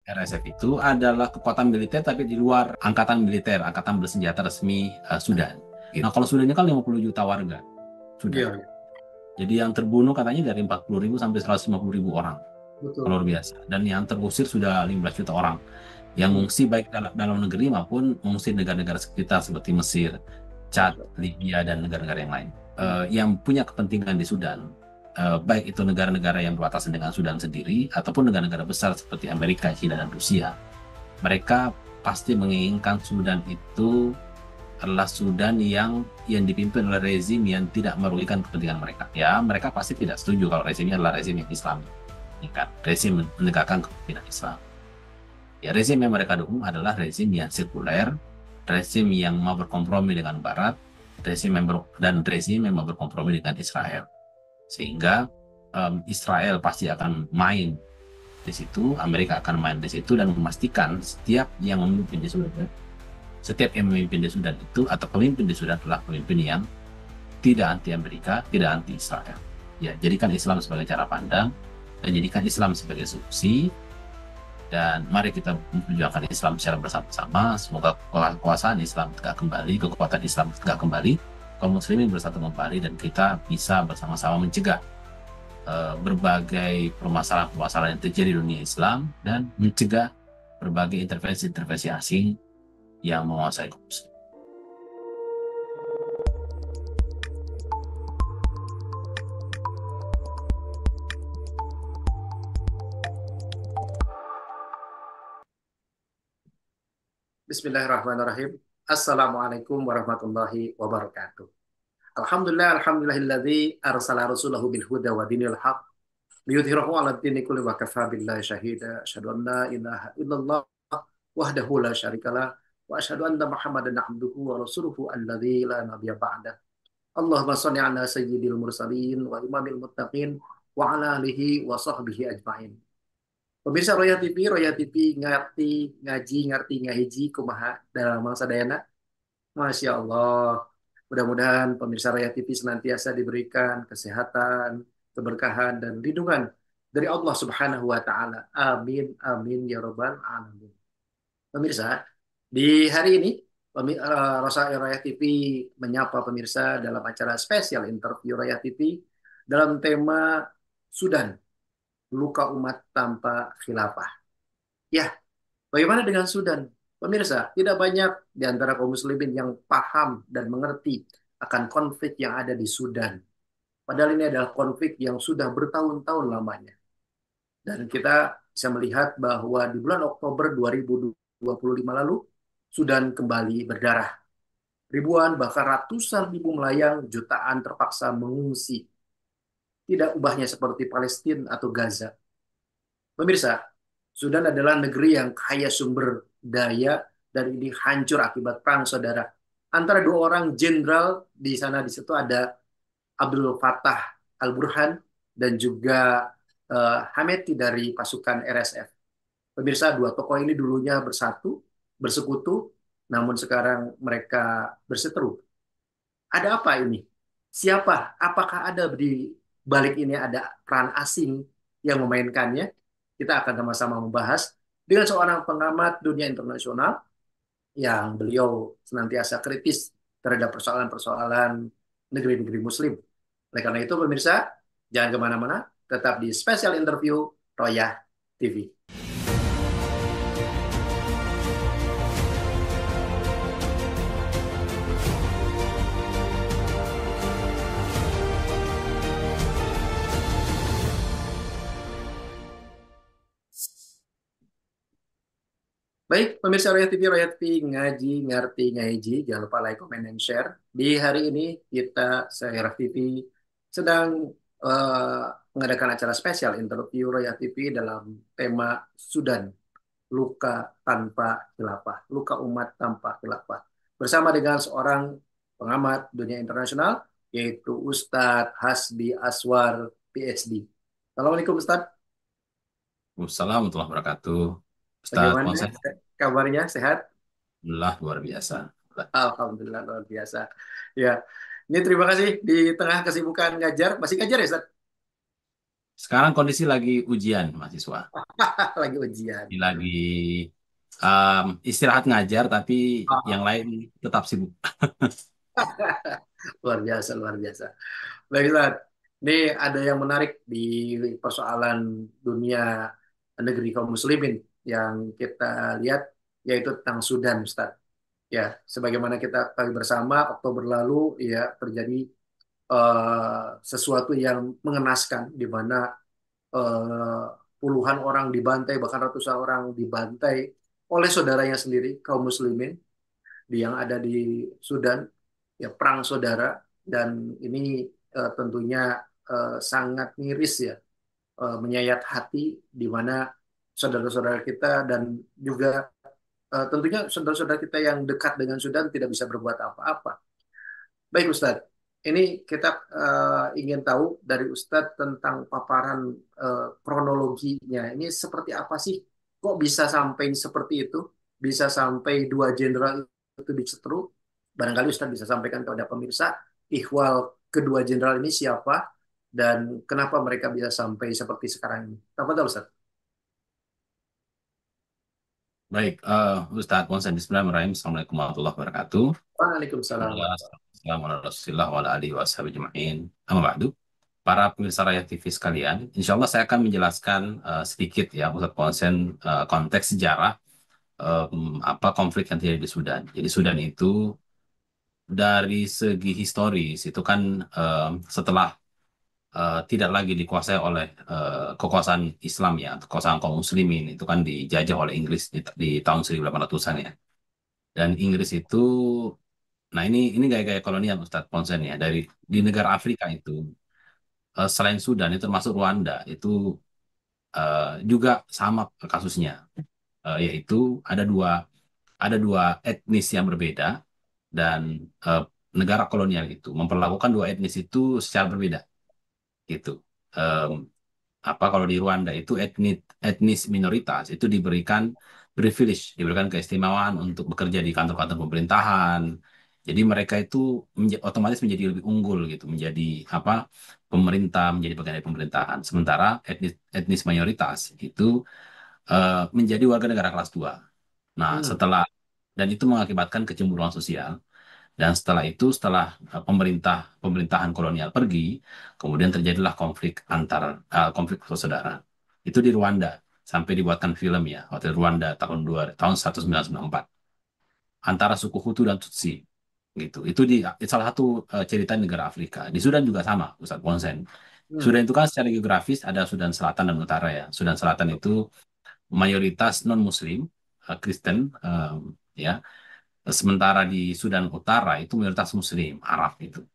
RSF itu adalah kekuatan militer tapi di luar angkatan militer, angkatan bersenjata resmi Sudan. Nah, kalau Sudan ini kan 50 juta warga, Sudan. Iya, Jadi yang terbunuh katanya dari 40.000 sampai 150.000 orang. betul. Luar biasa. Dan yang terusir sudah 15 juta orang. Yang Hmm, mengungsi baik dalam negeri maupun mengungsi negara-negara sekitar seperti Mesir, Chad, Masya Libya, dan negara-negara yang lain. Allah. Yang punya kepentingan di Sudan, baik itu negara-negara yang berbatasan dengan Sudan sendiri, ataupun negara-negara besar seperti Amerika, China, dan Rusia. Mereka pasti menginginkan Sudan itu adalah Sudan yang dipimpin oleh rezim yang tidak merugikan kepentingan mereka. Ya, mereka pasti tidak setuju kalau rezimnya adalah rezim yang Islam, ya kan? Rezim menegakkan kepemimpinan Islam. Ya, rezim yang mereka dukung adalah rezim yang sekuler, rezim yang mau berkompromi dengan Barat, dan rezim yang mau berkompromi dengan Israel. Sehingga Israel pasti akan main di situ, Amerika akan main di situ dan memastikan setiap yang memimpin di Sudan itu atau pemimpin di Sudan adalah pemimpin yang tidak anti Amerika, tidak anti Israel. Ya, jadikan Islam sebagai cara pandang dan jadikan Islam sebagai solusi, dan mari kita memperjuangkan Islam secara bersama-sama. Semoga kekuasaan Islam tegak kembali, kekuatan Islam tegak kembali, kaum muslimin bersatu kembali, dan kita bisa bersama-sama mencegah berbagai permasalahan-permasalahan yang terjadi di dunia Islam dan mencegah berbagai intervensi-intervensi asing yang menguasai kaum muslim. Bismillahirrahmanirrahim. Assalamualaikum warahmatullahi wabarakatuh. Alhamdulillahilladzi arsala rasulahu bil huda wa dinil haq liyudhhirahu 'ala dini kulli wa kafa billahi syahida. Asyhadu an la ilaha illallah wahdahu la syarikalah wa asyhadu anna Muhammadan abduhu wa rasuluhu alladzi la nabiyya ba'dah. Allahumma shalli 'ala sayyidil mursalin wa imamil muttaqin wa 'ala alihi wa sahbihi ajmain. Pemirsa Roya TV ngerti ngaji ngerti ngahiji kumaha dalam mangsa dayana. Masya Allah. Mudah-mudahan pemirsa Raya TV senantiasa diberikan kesehatan, keberkahan, dan lindungan dari Allah Subhanahu wa Ta'ala. Amin, amin, ya Rabbal 'Alamin. Pemirsa, di hari ini, Rosa Raya TV menyapa pemirsa dalam acara spesial interview Raya TV dalam tema Sudan, luka umat tanpa khilafah. Ya, bagaimana dengan Sudan? Pemirsa, tidak banyak di antara kaum muslimin yang paham dan mengerti akan konflik yang ada di Sudan. Padahal ini adalah konflik yang sudah bertahun-tahun lamanya. Dan kita bisa melihat bahwa di bulan Oktober 2025 lalu, Sudan kembali berdarah. Ribuan bahkan ratusan ribu melayang jutaan terpaksa mengungsi. Tidak ubahnya seperti Palestina atau Gaza. Pemirsa, Sudan adalah negeri yang kaya sumber daya dan ini hancur akibat perang saudara. Antara dua orang jenderal di sana di situ ada Abdul Fattah Al-Burhan dan juga Hameti dari pasukan RSF. Pemirsa, dua tokoh ini dulunya bersatu, bersekutu, namun sekarang mereka berseteru. Ada apa ini? Siapa? Apakah ada di balik ini ada peran asing yang memainkannya? Kita akan sama-sama membahas dengan seorang pengamat dunia internasional yang beliau senantiasa kritis terhadap persoalan-persoalan negeri-negeri Muslim. Oleh karena itu, pemirsa, jangan kemana-mana, tetap di special interview Royah TV. Baik, pemirsa Royal TV, ngaji, ngerti, ngaji. Jangan lupa like, comment, dan share. Di hari ini saya Royal TV, sedang eh, mengadakan acara spesial interview Royal TV dalam tema Sudan, luka tanpa khilafah, luka umat tanpa khilafah. Bersama dengan seorang pengamat dunia internasional, yaitu Ustadz Hasbi Aswar, PhD. Assalamualaikum Ustadz, Wassalamualaikum warahmatullahi wabarakatuh. Ustaz bagaimana Konsep, kabarnya? Sehat? alhamdulillah luar biasa. Alhamdulillah luar biasa. Ya, ini terima kasih di tengah kesibukan ngajar. Masih ngajar ya, Ustaz? Sekarang kondisi lagi ujian mahasiswa. Lagi ujian. Lagi istirahat ngajar, tapi yang lain tetap sibuk. Luar biasa, luar biasa. Baik, Ustaz. Ini ada yang menarik di persoalan dunia negeri kaum muslimin yang kita lihat, yaitu tentang Sudan, Ustaz. Ya, sebagaimana kita ketahui bersama, Oktober lalu ya terjadi sesuatu yang mengenaskan di mana eh, puluhan orang dibantai, bahkan ratusan orang dibantai oleh saudaranya sendiri, kaum muslimin yang ada di Sudan, ya perang saudara, dan ini tentunya sangat miris ya, menyayat hati di mana saudara-saudara kita dan juga tentunya saudara-saudara kita yang dekat dengan Sudan tidak bisa berbuat apa-apa. Baik Ustadz, ini kita ingin tahu dari Ustadz tentang paparan kronologinya. Ini seperti apa sih? Kok bisa sampai seperti itu? Bisa sampai dua jenderal itu diceteru? Barangkali Ustadz bisa sampaikan kepada pemirsa, ihwal kedua jenderal ini siapa dan kenapa mereka bisa sampai seperti sekarang ini. Apa Ustadz? Baik, Ustadz Ponsen, Bismillahirrahmanirrahim. Assalamualaikum warahmatullahi wabarakatuh. Waalaikumsalam. Alhamdulillah, Assalamualaikum warahmatullahi wabarakatuh. Amma ba'du. Para pemirsa Raya TV sekalian, insya Allah saya akan menjelaskan sedikit ya, Ustadz Ponsen, konteks sejarah apa konflik yang terjadi di Sudan. Jadi Sudan itu dari segi historis itu kan setelah tidak lagi dikuasai oleh kekuasaan Islam ya, kekuasaan kaum muslimin itu kan dijajah oleh Inggris di tahun 1800-an ya. Dan Inggris itu, nah ini gaya-gaya kolonial Ustadz Ponsen ya, dari di negara Afrika itu selain Sudan itu termasuk Rwanda itu juga sama kasusnya. Yaitu ada dua ada dua etnis yang berbeda dan eh, negara kolonial itu memperlakukan dua etnis itu secara berbeda gitu. Em, apa kalau di Rwanda itu etnis minoritas itu diberikan privilege, diberikan keistimewaan untuk bekerja di kantor-kantor pemerintahan. Jadi mereka itu otomatis menjadi lebih unggul gitu, menjadi apa pemerintah, menjadi bagian dari pemerintahan. Sementara etnis mayoritas itu menjadi warga negara kelas 2. Nah, Hmm, setelah dan itu mengakibatkan kecemburuan sosial. Dan setelah itu, setelah pemerintahan kolonial pergi, kemudian terjadilah konflik saudara. Itu di Rwanda sampai dibuatkan film ya, Hotel Rwanda tahun 1994 antara suku Hutu dan Tutsi gitu. Itu salah satu cerita negara Afrika. Di Sudan juga sama, Ustaz Ponsen. hmm, Sudan itu kan secara geografis ada Sudan Selatan dan Utara ya. Sudan Selatan itu mayoritas non-Muslim, Kristen, ya. Sementara di Sudan Utara itu mayoritas Muslim, Arab itu.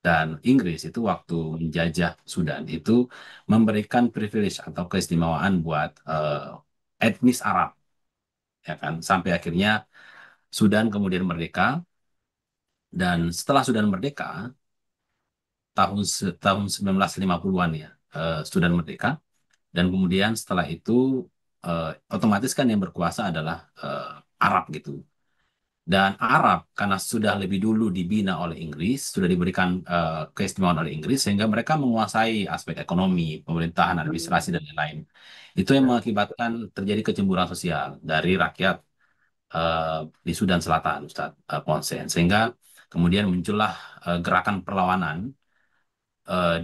Dan Inggris itu waktu menjajah Sudan itu memberikan privilege atau keistimewaan buat etnis Arab, ya kan. Sampai akhirnya Sudan kemudian merdeka dan setelah Sudan merdeka tahun 1950-an ya, Sudan merdeka dan kemudian setelah itu otomatis kan yang berkuasa adalah Arab gitu. Dan Arab, karena sudah lebih dulu dibina oleh Inggris, sudah diberikan keistimewaan oleh Inggris, sehingga mereka menguasai aspek ekonomi, pemerintahan, administrasi, dan lain-lain. Itu yang ya, mengakibatkan terjadi kecemburuan sosial dari rakyat di Sudan Selatan, Ustadz Ponsen. Sehingga kemudian muncullah gerakan perlawanan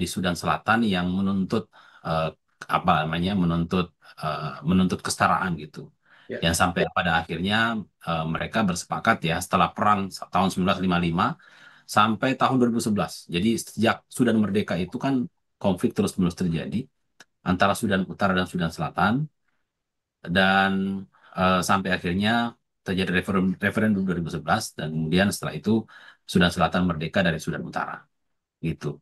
di Sudan Selatan yang menuntut eh, apa namanya, menuntut kesetaraan gitu ya. yang sampai pada akhirnya mereka bersepakat ya setelah perang tahun 1955 sampai tahun 2011. Jadi sejak Sudan merdeka itu kan konflik terus-menerus terjadi antara Sudan Utara dan Sudan Selatan dan sampai akhirnya terjadi referendum 2011 dan kemudian setelah itu Sudan Selatan merdeka dari Sudan Utara gitu.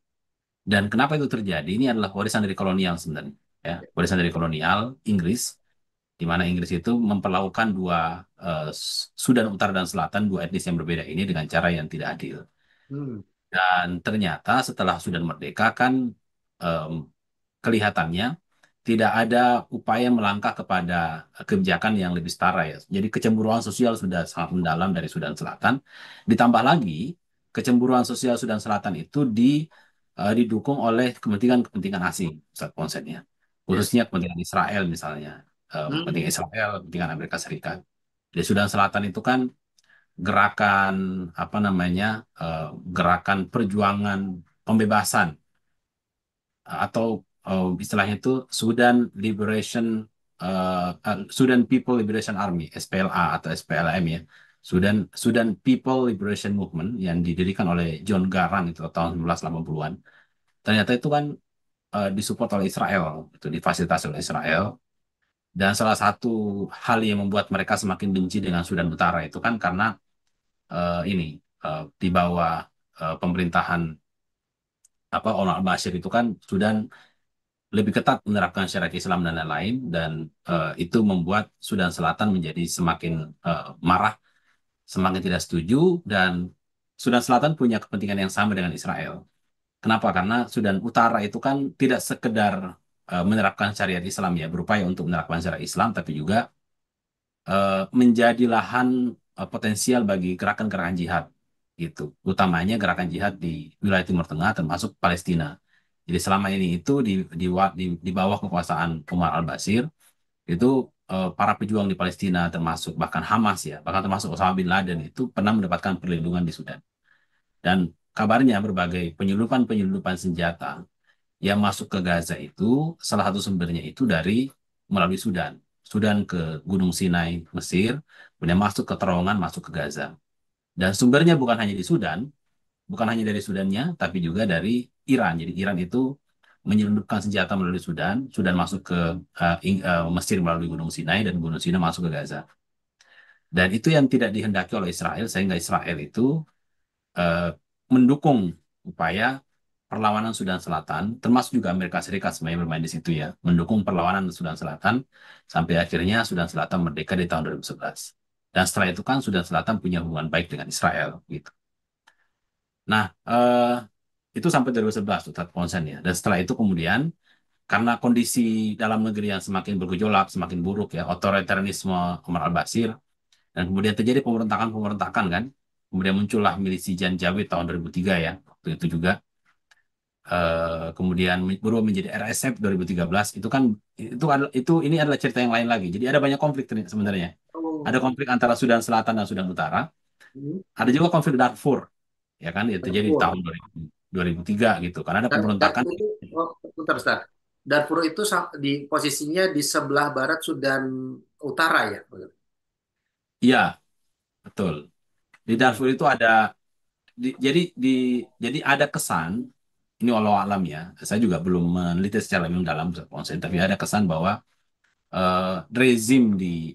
Dan kenapa itu terjadi? Ini adalah warisan dari kolonial sebenarnya ya, warisan dari kolonial Inggris di mana Inggris itu memperlakukan Sudan Utara dan Selatan, dua etnis yang berbeda ini dengan cara yang tidak adil. Hmm, Dan ternyata setelah Sudan merdeka kan em, kelihatannya tidak ada upaya melangkah kepada kebijakan yang lebih setara ya. Jadi kecemburuan sosial sudah sangat mendalam dari Sudan Selatan. Ditambah lagi kecemburuan sosial Sudan Selatan itu didukung oleh kepentingan-kepentingan asing, Ustaz Ponsen ya. Yes. Khususnya kepentingan Israel misalnya. Kepentingan Hmm. Israel, kepentingan Amerika Serikat. Di Sudan Selatan itu kan gerakan apa namanya gerakan perjuangan pembebasan atau istilahnya itu Sudan People Liberation Army SPLA atau SPLM ya. Sudan People Liberation Movement yang didirikan oleh John Garang itu tahun 1980-an. Ternyata itu kan disupport oleh Israel, itu difasilitasi oleh Israel. Dan salah satu hal yang membuat mereka semakin benci dengan Sudan Utara itu kan karena ini di bawah pemerintahan Omar al-Bashir itu kan Sudan lebih ketat menerapkan syariat Islam dan lain-lain dan itu membuat Sudan Selatan menjadi semakin marah, semakin tidak setuju dan Sudan Selatan punya kepentingan yang sama dengan Israel. Kenapa? Karena Sudan Utara itu kan tidak sekedar menerapkan syariat Islam ya, berupaya untuk menerapkan syariat Islam tapi juga menjadi lahan potensial bagi gerakan-gerakan jihad gitu. Utamanya gerakan jihad di wilayah Timur Tengah termasuk Palestina. Jadi selama ini itu di bawah kekuasaan Umar al-Bashir itu para pejuang di Palestina termasuk bahkan Hamas ya, bahkan termasuk Osama bin Laden itu pernah mendapatkan perlindungan di Sudan. Dan kabarnya berbagai penyelundupan senjata yang masuk ke Gaza itu salah satu sumbernya itu melalui Sudan. Sudan ke Gunung Sinai, Mesir, kemudian masuk ke terowongan, masuk ke Gaza. Dan sumbernya bukan hanya di Sudan, bukan hanya dari Sudannya, tapi juga dari Iran. Jadi Iran itu menyelundupkan senjata melalui Sudan, Sudan masuk ke Mesir melalui Gunung Sinai, dan Gunung Sinai masuk ke Gaza. Dan itu yang tidak dihendaki oleh Israel, sehingga Israel itu eh, mendukung upaya perlawanan Sudan Selatan, termasuk juga Amerika Serikat sebenarnya bermain di situ ya, mendukung perlawanan Sudan Selatan sampai akhirnya Sudan Selatan merdeka di tahun 2011. Dan setelah itu kan Sudan Selatan punya hubungan baik dengan Israel gitu. Nah, itu sampai 2011 tuh konsen ya. Dan setelah itu kemudian karena kondisi dalam negeri yang semakin bergejolak, semakin buruk ya, otoritarianisme Omar al-Bashir, dan kemudian terjadi pemberontakan-pemberontakan kan. Kemudian muncullah milisi Janjaweed tahun 2003 ya. Waktu itu juga kemudian berubah menjadi RSF 2013 itu kan ini adalah cerita yang lain lagi. Jadi ada banyak konflik sebenarnya. Ada Oh. konflik antara Sudan Selatan dan Sudan Utara. Hmm. Ada juga konflik Darfur, ya kan? Itu jadi di Darfur. tahun 2003 gitu. Karena ada pemberontakan. Darfur itu, oh, bentar, Ustaz. Darfur itu di posisinya di sebelah barat Sudan Utara ya. Iya, betul. Di Hmm. Darfur itu ada di- jadi di jadi ada kesan ini walau alam ya. Saya juga belum meneliti secara mendalam konsen, tapi ada kesan bahwa eh, rezim di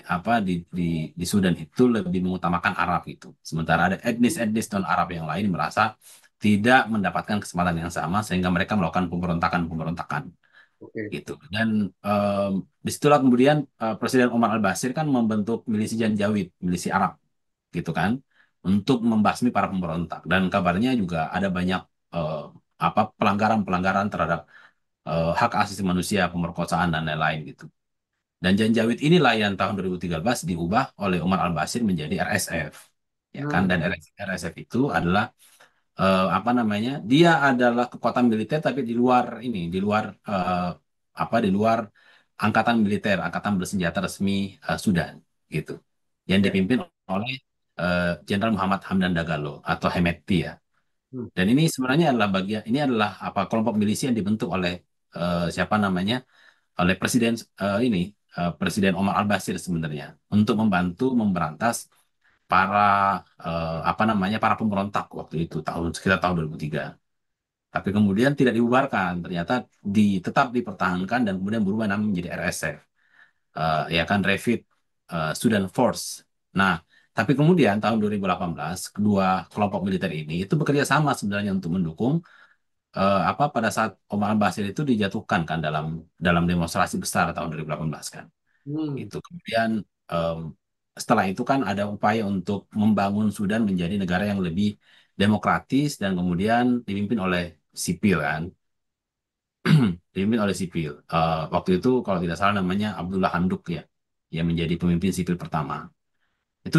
Sudan itu lebih mengutamakan Arab itu. Sementara ada etnis-etnis non Arab yang lain merasa tidak mendapatkan kesempatan yang sama sehingga mereka melakukan pemberontakan Oke. gitu. Dan em, disitulah kemudian Presiden Omar al-Bashir kan membentuk milisi Janjaweed, milisi Arab gitu kan, untuk membasmi para pemberontak. Dan kabarnya juga ada banyak eh, pelanggaran-pelanggaran terhadap hak asasi manusia, pemerkosaan dan lain-lain gitu. Dan Janjaweed inilah yang tahun 2013 diubah oleh Umar al-Bashir menjadi RSF. Ya kan, dan Hmm. RSF itu adalah apa namanya? Dia adalah kekuatan militer tapi di luar di luar angkatan militer, angkatan bersenjata resmi Sudan gitu. Yang Ya. dipimpin oleh Jenderal Muhammad Hamdan Dagalo atau Hemeti ya. Hmm. Dan ini sebenarnya adalah ini adalah kelompok milisi yang dibentuk oleh siapa namanya? Oleh Presiden Omar al-Bashir sebenarnya untuk membantu memberantas para para pemberontak waktu itu sekitar tahun 2003. Tapi kemudian tidak dibubarkan, ternyata tetap dipertahankan dan kemudian berubah nama menjadi RSF, ya kan Rapid Sudan Force. Nah, tapi kemudian tahun 2018 kedua kelompok militer ini itu bekerja sama sebenarnya untuk mendukung pada saat Omar al-Bashir itu dijatuhkan kan dalam dalam demonstrasi besar tahun 2018 kan. Hmm. Itu kemudian em, setelah itu kan ada upaya untuk membangun Sudan menjadi negara yang lebih demokratis dan kemudian dipimpin oleh sipil kan. Dipimpin oleh sipil. Waktu itu kalau tidak salah namanya Abdullah Handuk ya, yang menjadi pemimpin sipil pertama. Itu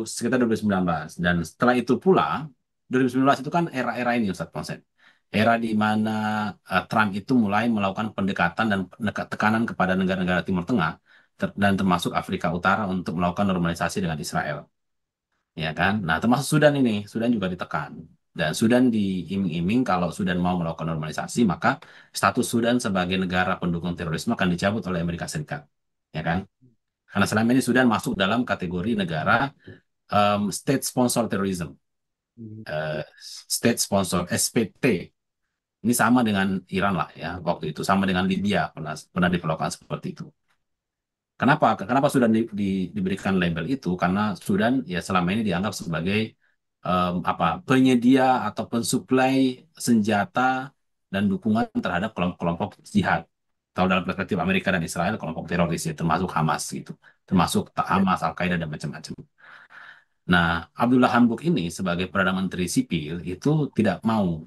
sekitar 2019 dan setelah itu pula 2019 itu kan era-era ini Ustaz Konsen. era di mana Trump itu mulai melakukan pendekatan dan tekanan kepada negara-negara Timur Tengah dan termasuk Afrika Utara untuk melakukan normalisasi dengan Israel, ya kan? Nah, termasuk Sudan ini, Sudan juga ditekan. Dan Sudan diiming-iming kalau Sudan mau melakukan normalisasi, maka status Sudan sebagai negara pendukung terorisme akan dicabut oleh Amerika Serikat, ya kan? Karena selama ini Sudan masuk dalam kategori negara state sponsor terrorism, Hmm. eh, state sponsor SPT. Ini sama dengan Iran lah ya waktu itu, sama dengan Libya pernah pernah diperlakukan seperti itu. Kenapa? Kenapa Sudan diberikan label itu? Karena Sudan ya selama ini dianggap sebagai apa penyedia atau pensuplai senjata dan dukungan terhadap kelompok-kelompok jihad. Kalau dalam perspektif Amerika dan Israel, kelompok teroris ya, termasuk Hamas gitu, termasuk Hamas, Al-Qaeda dan macam-macam. Nah, Abdullah Hamdok ini sebagai Perdana Menteri sipil itu tidak mau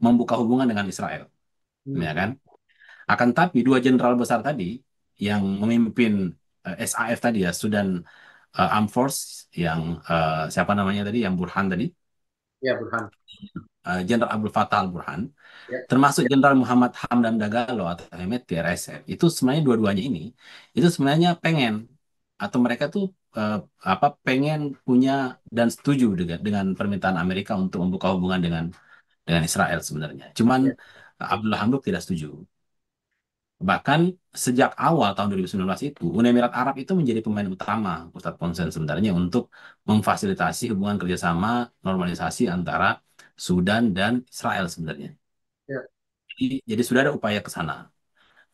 membuka hubungan dengan Israel, Hmm. ya kan? Akan tapi dua jenderal besar tadi yang memimpin SAF tadi ya, Sudan Armed Force yang siapa namanya tadi, yang Burhan tadi, Ya, Burhan. Jenderal Abdul Fattah al-Burhan, Ya. termasuk Jenderal Muhammad Hamdan Dagalo atau Hemeti RSF, itu sebenarnya dua-duanya ini itu sebenarnya pengen atau mereka tuh eh, pengen punya dan setuju dengan permintaan Amerika untuk membuka hubungan dengan Israel sebenarnya. Cuman Ya. Abdullah Hamdok tidak setuju. Bahkan sejak awal tahun 2019 itu, Uni Emirat Arab itu menjadi pemain utama, Ustadz Ponsen sebenarnya, untuk memfasilitasi hubungan kerjasama normalisasi antara Sudan dan Israel sebenarnya. Ya. Jadi sudah ada upaya ke sana.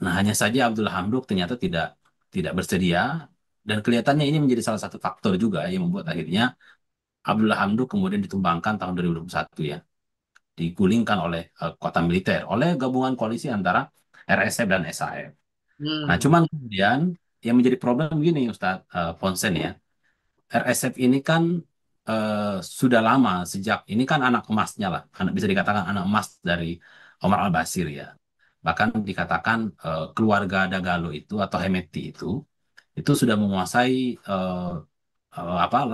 Nah, hanya saja Abdullah Hamdok ternyata tidak tidak bersedia dan kelihatannya ini menjadi salah satu faktor juga yang membuat akhirnya Abdullah Hamdok kemudian ditumbangkan tahun 2021 ya, digulingkan oleh kekuatan militer oleh gabungan koalisi antara RSF dan SAF. Nah, Hmm. cuman kemudian yang menjadi problem gini Ustadz Ponsen ya, RSF ini kan sudah lama sejak ini kan anak emasnya lah, bisa dikatakan anak emas dari Omar Al-Bashir ya. Bahkan dikatakan keluarga Dagalo itu atau Hemeti itu sudah menguasai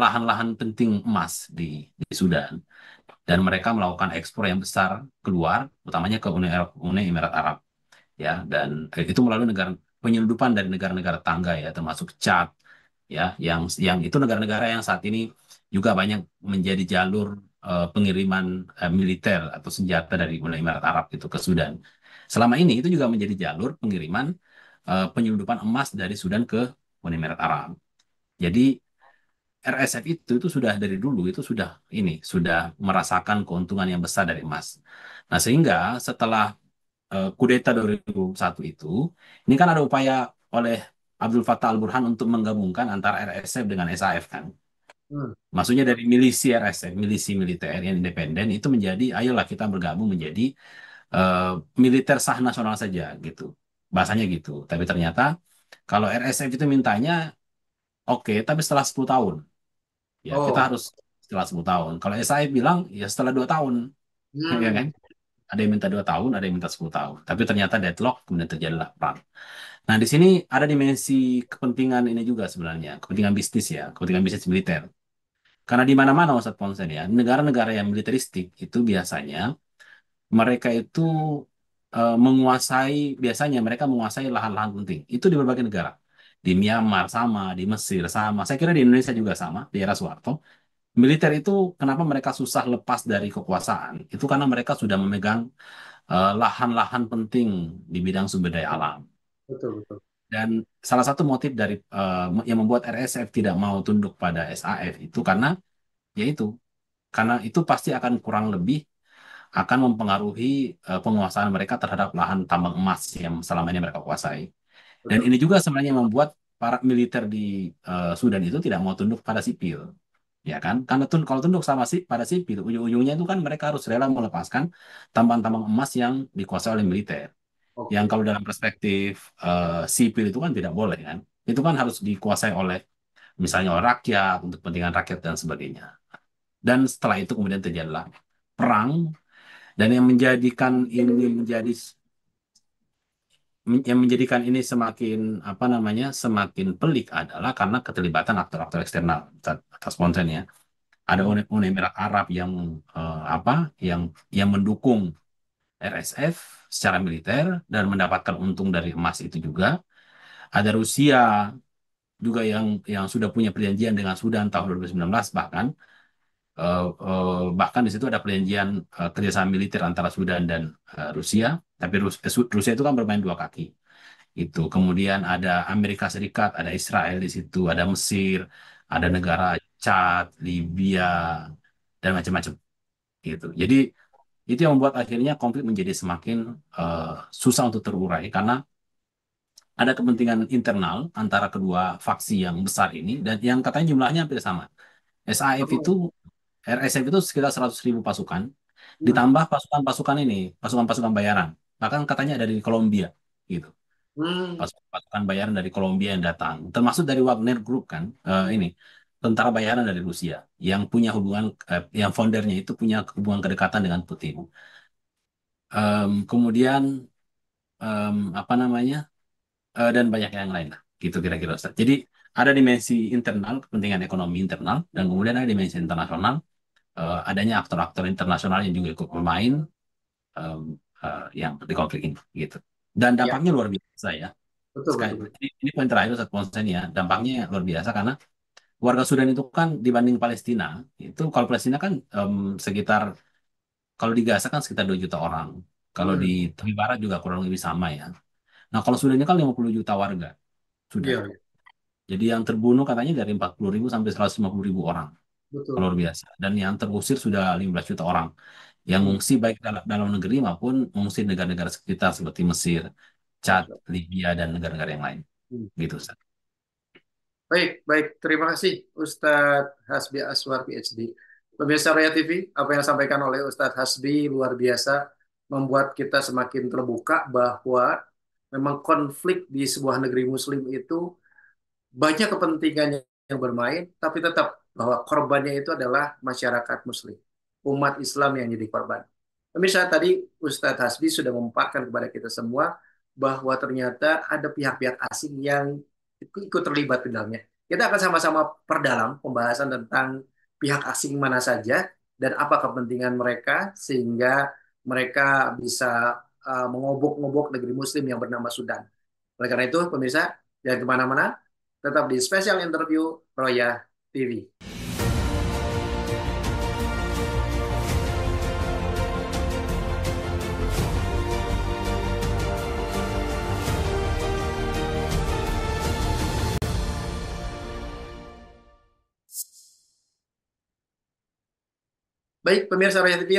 lahan-lahan penting emas di Sudan dan mereka melakukan ekspor yang besar keluar, utamanya ke Uni Emirat Arab ya, dan itu melalui negara penyelundupan dari negara-negara tangga ya, termasuk Chad ya, yang itu negara-negara yang saat ini juga banyak menjadi jalur pengiriman militer atau senjata dari Uni Emirat Arab itu ke Sudan. Selama ini itu juga menjadi jalur pengiriman penyelundupan emas dari Sudan ke Uni Emirat Arab. Jadi RSF itu sudah dari dulu itu sudah merasakan keuntungan yang besar dari emas. Nah, sehingga setelah kudeta 2001 itu, ini kan ada upaya oleh Abdul Fattah al-Burhan untuk menggabungkan antara RSF dengan SAF kan. Hmm. Maksudnya dari milisi RSF, milisi militer yang independen itu menjadi, ayolah kita bergabung menjadi eh, militer sah nasional saja gitu. Bahasanya gitu. Tapi ternyata kalau RSF itu mintanya, oke, tapi setelah 10 tahun. Ya, kita Oh. harus setelah 10 tahun. Kalau SAF bilang, ya setelah 2 tahun. Ya Hmm. kan? Ada yang minta 2 tahun, ada yang minta 10 tahun. Tapi ternyata deadlock, kemudian terjadilah perang. Nah, di sini ada dimensi kepentingan ini juga sebenarnya, kepentingan bisnis ya, kepentingan bisnis militer. Karena di mana-mana Ustadz Ponsen ya, negara-negara yang militeristik itu biasanya mereka itu biasanya mereka menguasai lahan-lahan penting. Itu di berbagai negara. Di Myanmar sama, di Mesir sama. Saya kira di Indonesia juga sama, di era Soeharto. Militer itu kenapa mereka susah lepas dari kekuasaan? Itu karena mereka sudah memegang lahan-lahan penting di bidang sumber daya alam. Betul, betul. Dan salah satu motif dari yang membuat RSF tidak mau tunduk pada SAF itu yaitu karena itu pasti akan kurang lebih akan mempengaruhi penguasaan mereka terhadap lahan tambang emas yang selama ini mereka kuasai. Dan Betul. ini juga sebenarnya yang membuat para militer di Sudan itu tidak mau tunduk pada sipil, ya kan? Karena kalau tunduk pada sipil, ujung-ujungnya itu kan mereka harus rela melepaskan tambang-tambang emas yang dikuasai oleh militer. Yang Oke. kalau dalam perspektif sipil itu kan tidak boleh kan? Itu kan harus dikuasai oleh misalnya oleh rakyat untuk kepentingan rakyat dan sebagainya. Dan setelah itu kemudian terjadilah perang dan yang menjadikan ini semakin apa namanya semakin pelik adalah karena keterlibatan aktor-aktor eksternal atas kontennya. Ada Hmm. Uni Emirat Arab yang apa yang mendukung RSF secara militer dan mendapatkan untung dari emas itu juga. Ada Rusia juga yang sudah punya perjanjian dengan Sudan tahun 2019 bahkan bahkan di situ ada perjanjian kerjasama militer antara Sudan dan Rusia. Tapi Rusia itu kan bermain dua kaki. Itu kemudian ada Amerika Serikat, ada Israel di situ, ada Mesir, ada Ya, negara Chad, Libya dan macam-macam gitu. Jadi itu yang membuat akhirnya konflik menjadi semakin eh, susah untuk terurai karena ada kepentingan internal antara kedua faksi yang besar ini dan yang katanya jumlahnya hampir sama. SAF itu oh, RSF itu sekitar 100.000 pasukan, hmm, ditambah pasukan-pasukan ini, pasukan-pasukan bayaran. Bahkan katanya dari Kolombia, gitu. hmm, Pasukan bayaran dari Kolombia yang datang, termasuk dari Wagner Group kan, ini tentara bayaran dari Rusia yang punya hubungan, yang foundernya itu punya hubungan kedekatan dengan Putin. Kemudian apa namanya, dan banyak yang lain lah, gitu kira-kira Ustaz. Jadi ada dimensi internal, kepentingan ekonomi internal, dan kemudian ada dimensi internasional, adanya aktor-aktor internasional yang juga ikut bermain em, yang di konflik ini gitu. Dan ya, dampaknya luar biasa ya. betul Sekali, betul. ini poin terakhir Ustaz Ponsen ya. Dampaknya luar biasa karena warga Sudan itu kan dibanding Palestina itu kalau Palestina kan sekitar kalau di Gaza kan sekitar 2 juta orang. Kalau di Hmm, tepi barat juga kurang lebih sama ya. Nah kalau Sudan ini kan 50 juta warga sudah. iya, iya, Jadi yang terbunuh katanya dari 40.000 sampai 150.000 orang. betul. Luar biasa. Dan yang terusir sudah 15 juta orang. Yang Hmm, mengungsi baik dalam negeri maupun mengungsi negara-negara sekitar seperti Mesir, Chad, Masya Allah. Libya, dan negara-negara yang lain. Hmm. Gitu, Ustaz. Baik, baik. Terima kasih Ustadz Hasbi Aswar PhD. Pemirsa Raya TV, apa yang disampaikan oleh Ustadz Hasbi luar biasa membuat kita semakin terbuka bahwa memang konflik di sebuah negeri Muslim itu banyak kepentingannya yang bermain, tapi tetap bahwa korbannya itu adalah masyarakat Muslim, umat Islam yang jadi korban. Pemirsa, tadi Ustadz Hasbi sudah memaparkan kepada kita semua bahwa ternyata ada pihak-pihak asing yang ikut terlibat di dalamnya. Kita akan sama-sama perdalam pembahasan tentang pihak asing mana saja dan apa kepentingan mereka sehingga mereka bisa mengobok-ngobok negeri Muslim yang bernama Sudan. Oleh karena itu, pemirsa, jangan kemana-mana, tetap di spesial interview Roya TV. Baik, pemirsa Roya TV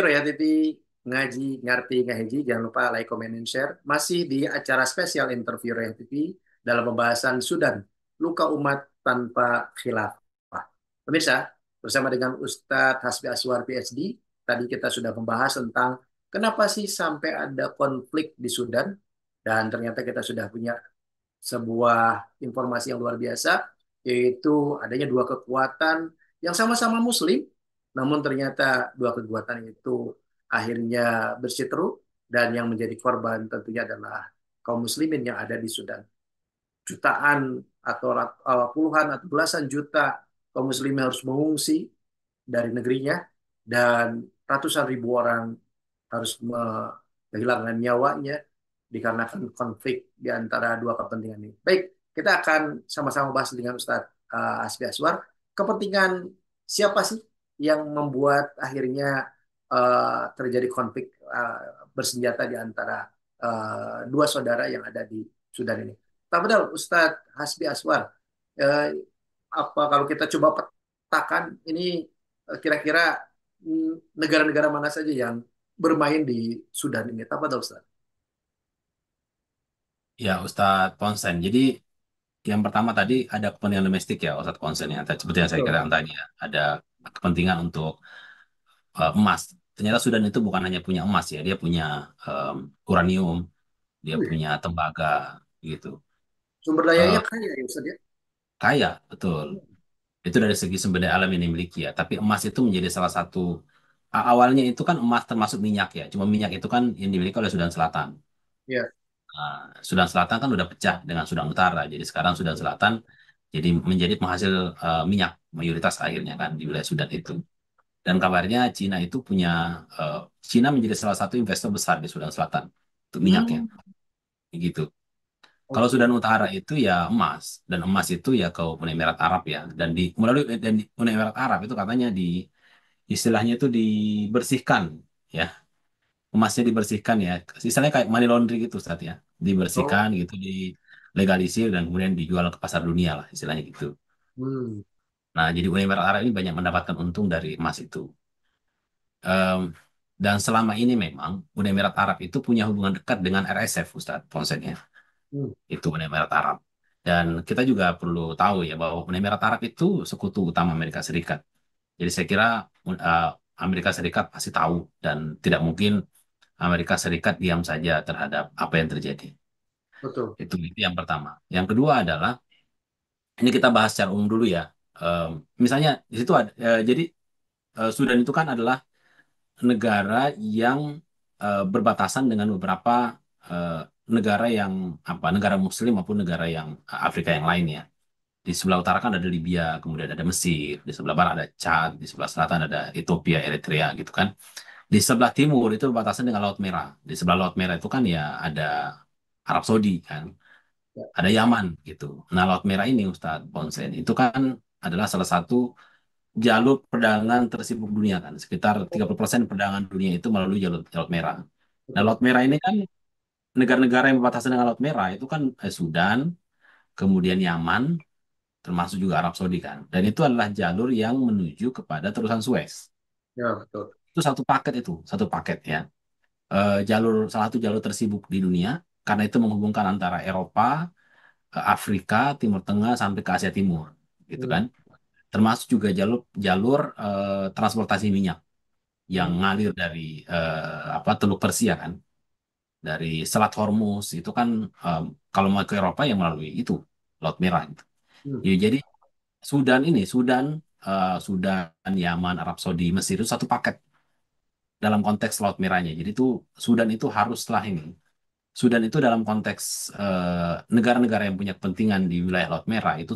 ngaji, ngerti, ngaji, jangan lupa like, comment, and share. Masih di acara spesial interview Roya TV dalam pembahasan Sudan, luka umat tanpa khilafah. Pemirsa, bersama dengan Ustadz Hasbi Aswar PhD, tadi kita sudah membahas tentang kenapa sih sampai ada konflik di Sudan, dan ternyata kita sudah punya sebuah informasi yang luar biasa, yaitu adanya dua kekuatan yang sama-sama Muslim, namun ternyata dua kekuatan itu akhirnya berseteru dan yang menjadi korban tentunya adalah kaum Muslimin yang ada di Sudan. Jutaan atau puluhan atau belasan juta kaum Muslimin harus mengungsi dari negerinya dan ratusan ribu orang harus kehilangan nyawanya dikarenakan konflik di antara dua kepentingan ini. Baik, kita akan sama-sama bahas dengan Ustadz Asbi Aswar. Kepentingan siapa sih yang membuat akhirnya terjadi konflik bersenjata di antara dua saudara yang ada di Sudan ini? Tak benar, Ustadz Hasbi Aswar. Uh, apa kalau kita coba petakan ini kira-kira negara-negara mana saja yang bermain di Sudan ini? Apa tahu Ustaz? Ya, Ustadz Ponsen. Jadi yang pertama tadi ada kepentingan domestik ya, Ustadz Ponsen ya. Seperti yang saya Betul. katakan tadi ya. Ada kepentingan untuk emas. Ternyata Sudan itu bukan hanya punya emas ya, dia punya em, uranium, dia Wih, punya tembaga gitu. sumber Eh, dayanya kaya ya Ustaz ya? kaya, betul. Itu dari segi sumber daya alam yang dimiliki ya. Tapi emas itu menjadi salah satu awalnya itu kan emas termasuk minyak ya. Cuma minyak itu kan yang dimiliki oleh Sudan Selatan. Ya. Nah, Sudan Selatan kan udah pecah dengan Sudan Utara. Jadi sekarang Sudan Selatan jadi menjadi penghasil minyak mayoritas akhirnya kan di wilayah Sudan itu. Dan kabarnya Cina itu punya eh, Cina menjadi salah satu investor besar di Sudan Selatan untuk minyaknya, Hmm, gitu. Kalau oke. Sudan Utara itu ya emas, dan emas itu ya ke Uni Emirat Arab ya, dan di melalui dan di Uni Emirat Arab itu katanya di istilahnya itu dibersihkan ya, emasnya dibersihkan ya, istilahnya kayak money laundry gitu Ustaz ya, Oh, dibersihkan gitu, dilegalisir dan kemudian dijual ke pasar dunia lah istilahnya gitu. hmm, Nah, jadi Uni Emirat Arab ini banyak mendapatkan untung dari emas itu. Em, dan selama ini memang Uni Emirat Arab itu punya hubungan dekat dengan RSF, Ustadz, ponsennya. hmm, Itu Uni Emirat Arab. Dan kita juga perlu tahu ya bahwa Uni Emirat Arab itu sekutu utama Amerika Serikat. Jadi saya kira eh, Amerika Serikat pasti tahu dan tidak mungkin Amerika Serikat diam saja terhadap apa yang terjadi. betul. Itu yang pertama. Yang kedua adalah ini kita bahas secara umum dulu ya. Misalnya di situ ada, jadi Sudan itu kan adalah negara yang berbatasan dengan beberapa eh, negara yang negara Muslim maupun negara yang Afrika yang lainnya. Di sebelah utara kan ada Libya, kemudian ada Mesir, di sebelah barat ada Chad, di sebelah selatan ada Ethiopia, Eritrea gitu kan. Di sebelah timur itu berbatasan dengan Laut Merah. Di sebelah Laut Merah itu kan ya ada Arab Saudi kan, Ya, ada Yaman gitu. Nah, Laut Merah ini Ustadz Bonsen itu kan adalah salah satu jalur perdagangan tersibuk dunia kan. Sekitar 30% perdagangan dunia itu melalui jalur Laut Merah. Nah, betul. Laut Merah ini kan negara-negara yang berbatasan dengan Laut Merah itu kan Sudan, kemudian Yaman, termasuk juga Arab Saudi kan. Dan itu adalah jalur yang menuju kepada terusan Suez. Ya, betul. Itu satu paket ya. Salah satu jalur tersibuk di dunia karena itu menghubungkan antara Eropa, Afrika, Timur Tengah sampai ke Asia Timur, gitu Hmm, kan. Termasuk juga jalur jalur transportasi minyak yang hmm, ngalir dari Teluk Persia kan, dari Selat Hormuz itu kan kalau mau ke Eropa yang melalui itu Laut Merah gitu. hmm, Ya, jadi Sudan, Yaman, Arab Saudi, Mesir itu satu paket dalam konteks Laut Merahnya. Jadi itu Sudan itu haruslah ini. Sudan itu dalam konteks negara-negara yang punya kepentingan di wilayah Laut Merah itu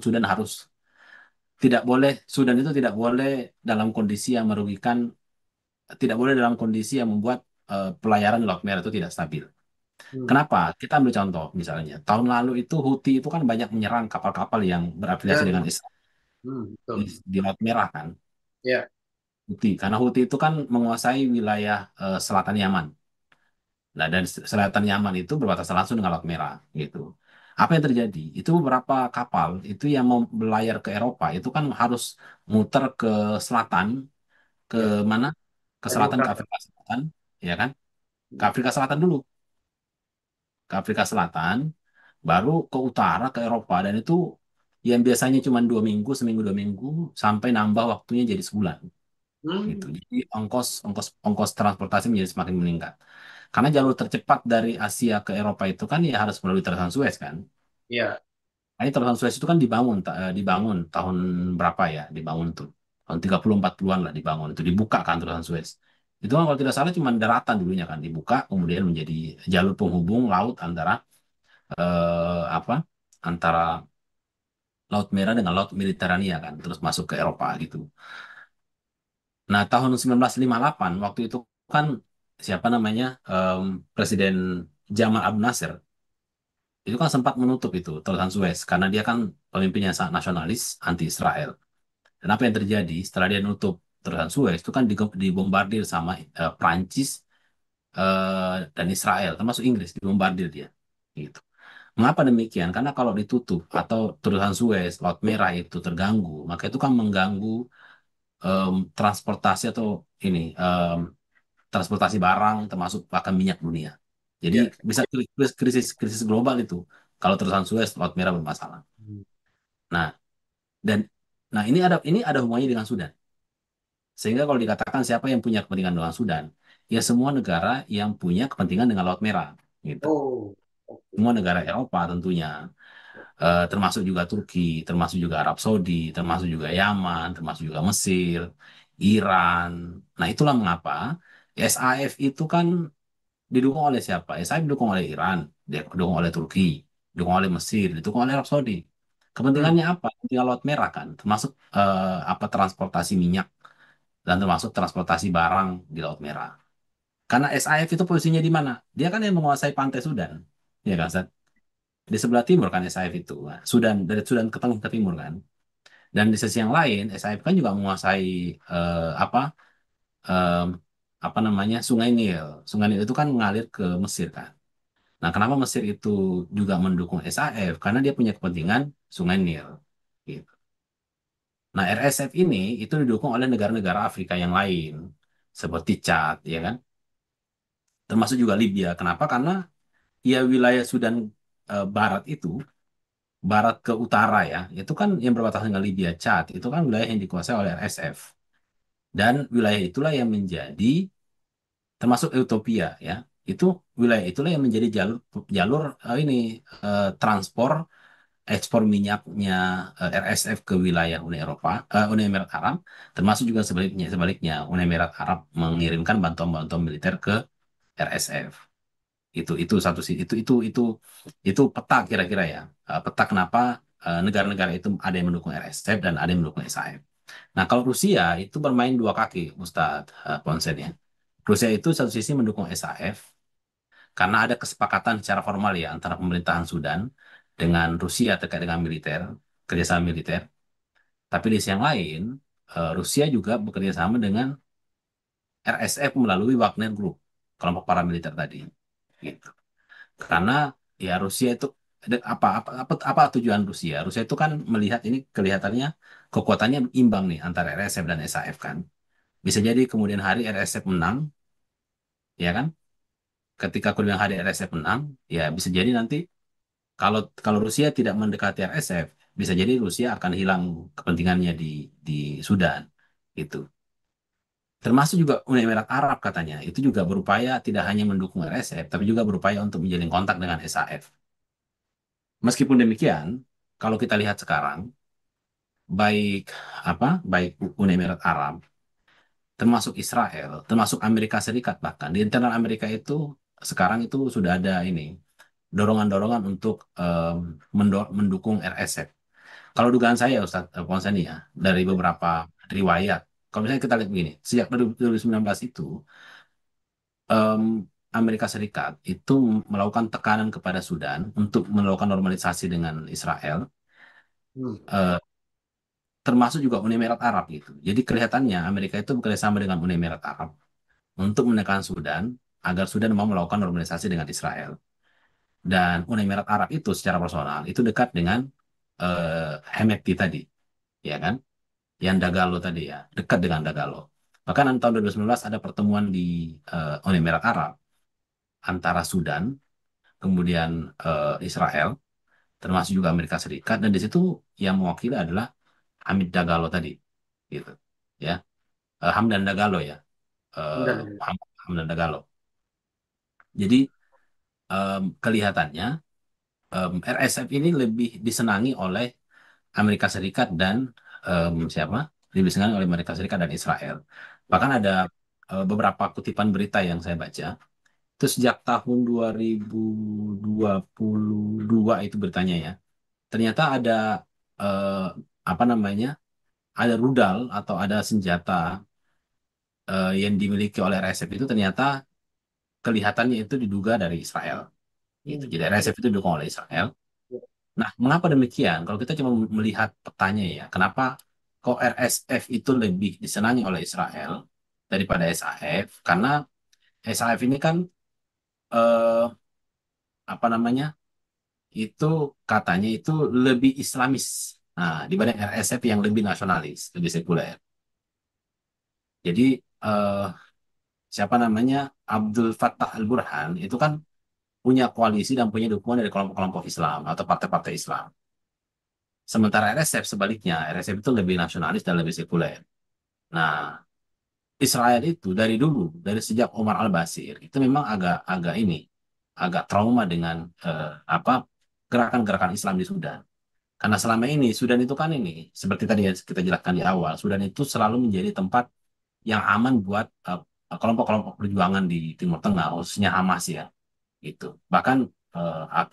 Sudan itu tidak boleh dalam kondisi yang merugikan, tidak boleh dalam kondisi yang membuat pelayaran di Laut Merah itu tidak stabil. hmm. Kenapa? Kita ambil contoh misalnya, tahun lalu itu Houthi itu kan banyak menyerang kapal-kapal yang berafiliasi Ya, dengan Israel di, betul. di Laut Merah kan, Ya, Houthi. Karena Houthi itu kan menguasai wilayah selatan Yaman. Nah, dan selatan Yaman itu berbatasan langsung dengan Laut Merah gitu. Apa yang terjadi? Itu beberapa kapal itu yang mau berlayar ke Eropa itu kan harus muter ke selatan, ke ya. mana? Ke Ujung selatan, ke sana. Afrika Selatan, ya kan? Ke Hmm, Afrika Selatan dulu, ke Afrika Selatan, baru ke utara, ke Eropa, dan itu yang biasanya cuma 2 minggu, seminggu 2 minggu, sampai nambah waktunya jadi sebulan gitu. hmm, Jadi ongkos ongkos ongkos transportasi menjadi semakin meningkat. Karena jalur tercepat dari Asia ke Eropa itu kan ya harus melalui Terasant Suez kan. ya. Nah, ini Terasant Suez itu kan dibangun tahun berapa ya? Dibangun tuh tahun 30 40-an lah dibangun. Itu dibuka kan Terasant Suez. Itu kan kalau tidak salah cuma daratan dulunya kan dibuka kemudian menjadi jalur penghubung laut antara apa? Antara Laut Merah dengan Laut Mediterania kan terus masuk ke Eropa gitu. Nah, tahun 1958 waktu itu kan siapa namanya? Presiden Jamal Abdel Nasser itu kan sempat menutup itu Terowongan Suez karena dia kan pemimpin yang sangat nasionalis anti Israel. Dan apa yang terjadi setelah dia nutup Terowongan Suez itu kan dibombardir sama Prancis dan Israel termasuk Inggris dibombardir dia. Gitu. Mengapa demikian? Karena kalau ditutup atau Terowongan Suez, Laut Merah itu terganggu, maka itu kan mengganggu transportasi atau ini transportasi barang termasuk bahkan minyak dunia. Jadi Ya. bisa krisis krisis global itu kalau terusan Suez Laut Merah bermasalah. Hmm. Nah, dan ini ada hubungannya dengan Sudan. Sehingga kalau dikatakan siapa yang punya kepentingan dengan Sudan, ya semua negara yang punya kepentingan dengan Laut Merah gitu. Oh, oke. Semua negara Eropa tentunya, termasuk juga Turki, termasuk juga Arab Saudi, termasuk juga Yaman, termasuk juga Mesir, Iran. Nah, itulah mengapa SAF itu kan didukung oleh siapa? SAF didukung oleh Iran, didukung oleh Turki, didukung oleh Mesir, didukung oleh Arab Saudi. Hmm, Kepentingannya apa? Kepentingan Laut Merah kan, termasuk transportasi minyak dan termasuk transportasi barang di Laut Merah. Karena SAF itu posisinya di mana? Dia kan yang menguasai pantai Sudan, ya kan, Ustaz? Di sebelah timur kan SAF itu, Sudan, dari Sudan ke tengah ke timur kan. Dan di sisi yang lain, SAF kan juga menguasai em, apa namanya Sungai Nil. Sungai Nil itu kan mengalir ke Mesir kan. Nah, kenapa Mesir itu juga mendukung SAF? Karena dia punya kepentingan Sungai Nil. Gitu. Nah, RSF ini itu didukung oleh negara-negara Afrika yang lain, seperti Chad, ya kan? Termasuk juga Libya. Kenapa? Karena ya wilayah Sudan Barat itu, barat ke utara ya, itu kan yang berbatasan dengan Libya, Chad, itu kan wilayah yang dikuasai oleh RSF. Dan wilayah itulah yang menjadi, termasuk Ethiopia ya, itu wilayah itulah yang menjadi jalur jalur transport ekspor minyaknya RSF ke wilayah Uni Eropa, Uni Emirat Arab, termasuk juga sebaliknya Uni Emirat Arab mengirimkan bantuan-bantuan militer ke RSF. Itu satu sih, itu peta kira-kira ya. Peta kenapa negara-negara itu ada yang mendukung RSF dan ada yang mendukung SAF. Nah, kalau Rusia itu bermain dua kaki, Ustadz Ponsen ya. Rusia itu satu sisi mendukung SAF karena ada kesepakatan secara formal ya antara pemerintahan Sudan dengan Rusia terkait dengan militer, kerjasama militer. Tapi di sisi yang lain, Rusia juga bekerja sama dengan RSF melalui Wagner Group, kelompok paramiliter tadi. Gitu. Karena ya Rusia itu apa tujuan Rusia? Rusia itu kan melihat ini kelihatannya kekuatannya imbang nih antara RSF dan SAF kan. Bisa jadi kemudian hari RSF menang, ya kan? Ketika kemudian hari RSF menang, ya bisa jadi nanti kalau kalau Rusia tidak mendekati RSF, bisa jadi Rusia akan hilang kepentingannya di Sudan, gitu. Termasuk juga Uni Emirat Arab katanya, itu juga berupaya tidak hanya mendukung RSF, tapi juga berupaya untuk menjalin kontak dengan SAF. Meskipun demikian, kalau kita lihat sekarang, baik baik Uni Emirat Arab, termasuk Israel, termasuk Amerika Serikat bahkan di internal Amerika itu sekarang itu sudah ada ini dorongan-dorongan untuk mendukung RSF. Kalau dugaan saya Ustadz Ponseni ya, dari beberapa riwayat, kalau misalnya kita lihat begini, sejak 2019 itu em, Amerika Serikat itu melakukan tekanan kepada Sudan untuk melakukan normalisasi dengan Israel, Hmm. eh, termasuk juga Uni Emirat Arab gitu. Jadi kelihatannya Amerika itu bekerja sama dengan Uni Emirat Arab untuk menekan Sudan agar Sudan mau melakukan normalisasi dengan Israel. Dan Uni Emirat Arab itu secara personal itu dekat dengan Hemeti tadi, ya kan? Yang Dagalo tadi ya, dekat dengan Dagalo. Bahkan tahun 2019 ada pertemuan di Uni Emirat Arab antara Sudan, kemudian Israel, termasuk juga Amerika Serikat, dan di situ yang mewakili adalah Hamid Dagalo tadi, gitu, ya, Hamdan Dagalo ya, Dan Hamdan Dagalo. Jadi kelihatannya RSF ini lebih disenangi oleh Amerika Serikat dan siapa? Lebih disenangi oleh Amerika Serikat dan Israel. Bahkan ada beberapa kutipan berita yang saya baca. Itu sejak tahun 2022 itu beritanya ya. Ternyata ada eh, apa namanya? Ada rudal atau ada senjata yang dimiliki oleh RSF itu ternyata kelihatannya itu diduga dari Israel. Gitu. hmm. Jadi RSF itu didukung oleh Israel. Nah, mengapa demikian? Kalau kita cuma melihat petanya ya, kenapa kok RSF itu lebih disenangi oleh Israel daripada SAF? Karena SAF ini kan eh, apa namanya? Itu katanya itu lebih Islamis. Nah, dibanding RSF yang lebih nasionalis, lebih sekuler. Jadi eh, siapa namanya? Abdul Fattah Al-Burhan itu kan punya koalisi dan punya dukungan dari kelompok-kelompok Islam atau partai-partai Islam. Sementara RSF sebaliknya, RSF itu lebih nasionalis dan lebih sekuler. Nah, Israel itu dari dulu, dari sejak Omar Al-Bashir, itu memang agak agak trauma dengan apa gerakan-gerakan Islam di Sudan. Karena selama ini Sudan itu kan ini, seperti tadi yang kita jelaskan di awal, Sudan itu selalu menjadi tempat yang aman buat kelompok-kelompok perjuangan di Timur Tengah, khususnya Hamas ya, gitu. Bahkan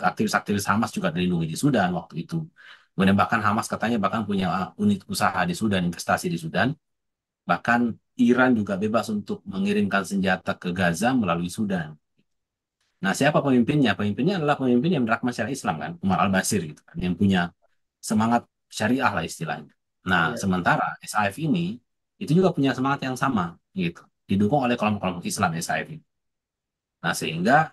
aktivis-aktivis Hamas juga dilindungi di Sudan waktu itu. Kemudian bahkan Hamas katanya bahkan punya unit usaha di Sudan, investasi di Sudan. Bahkan Iran juga bebas untuk mengirimkan senjata ke Gaza melalui Sudan. Nah, siapa pemimpinnya? Pemimpinnya adalah pemimpin yang beragama syariah Islam kan, Umar al-Bashir gitu kan, yang punya semangat syariah lah istilahnya. Nah, Ya. sementara SAF ini itu juga punya semangat yang sama gitu, didukung oleh kelompok-kelompok Islam SAF ini. Nah, sehingga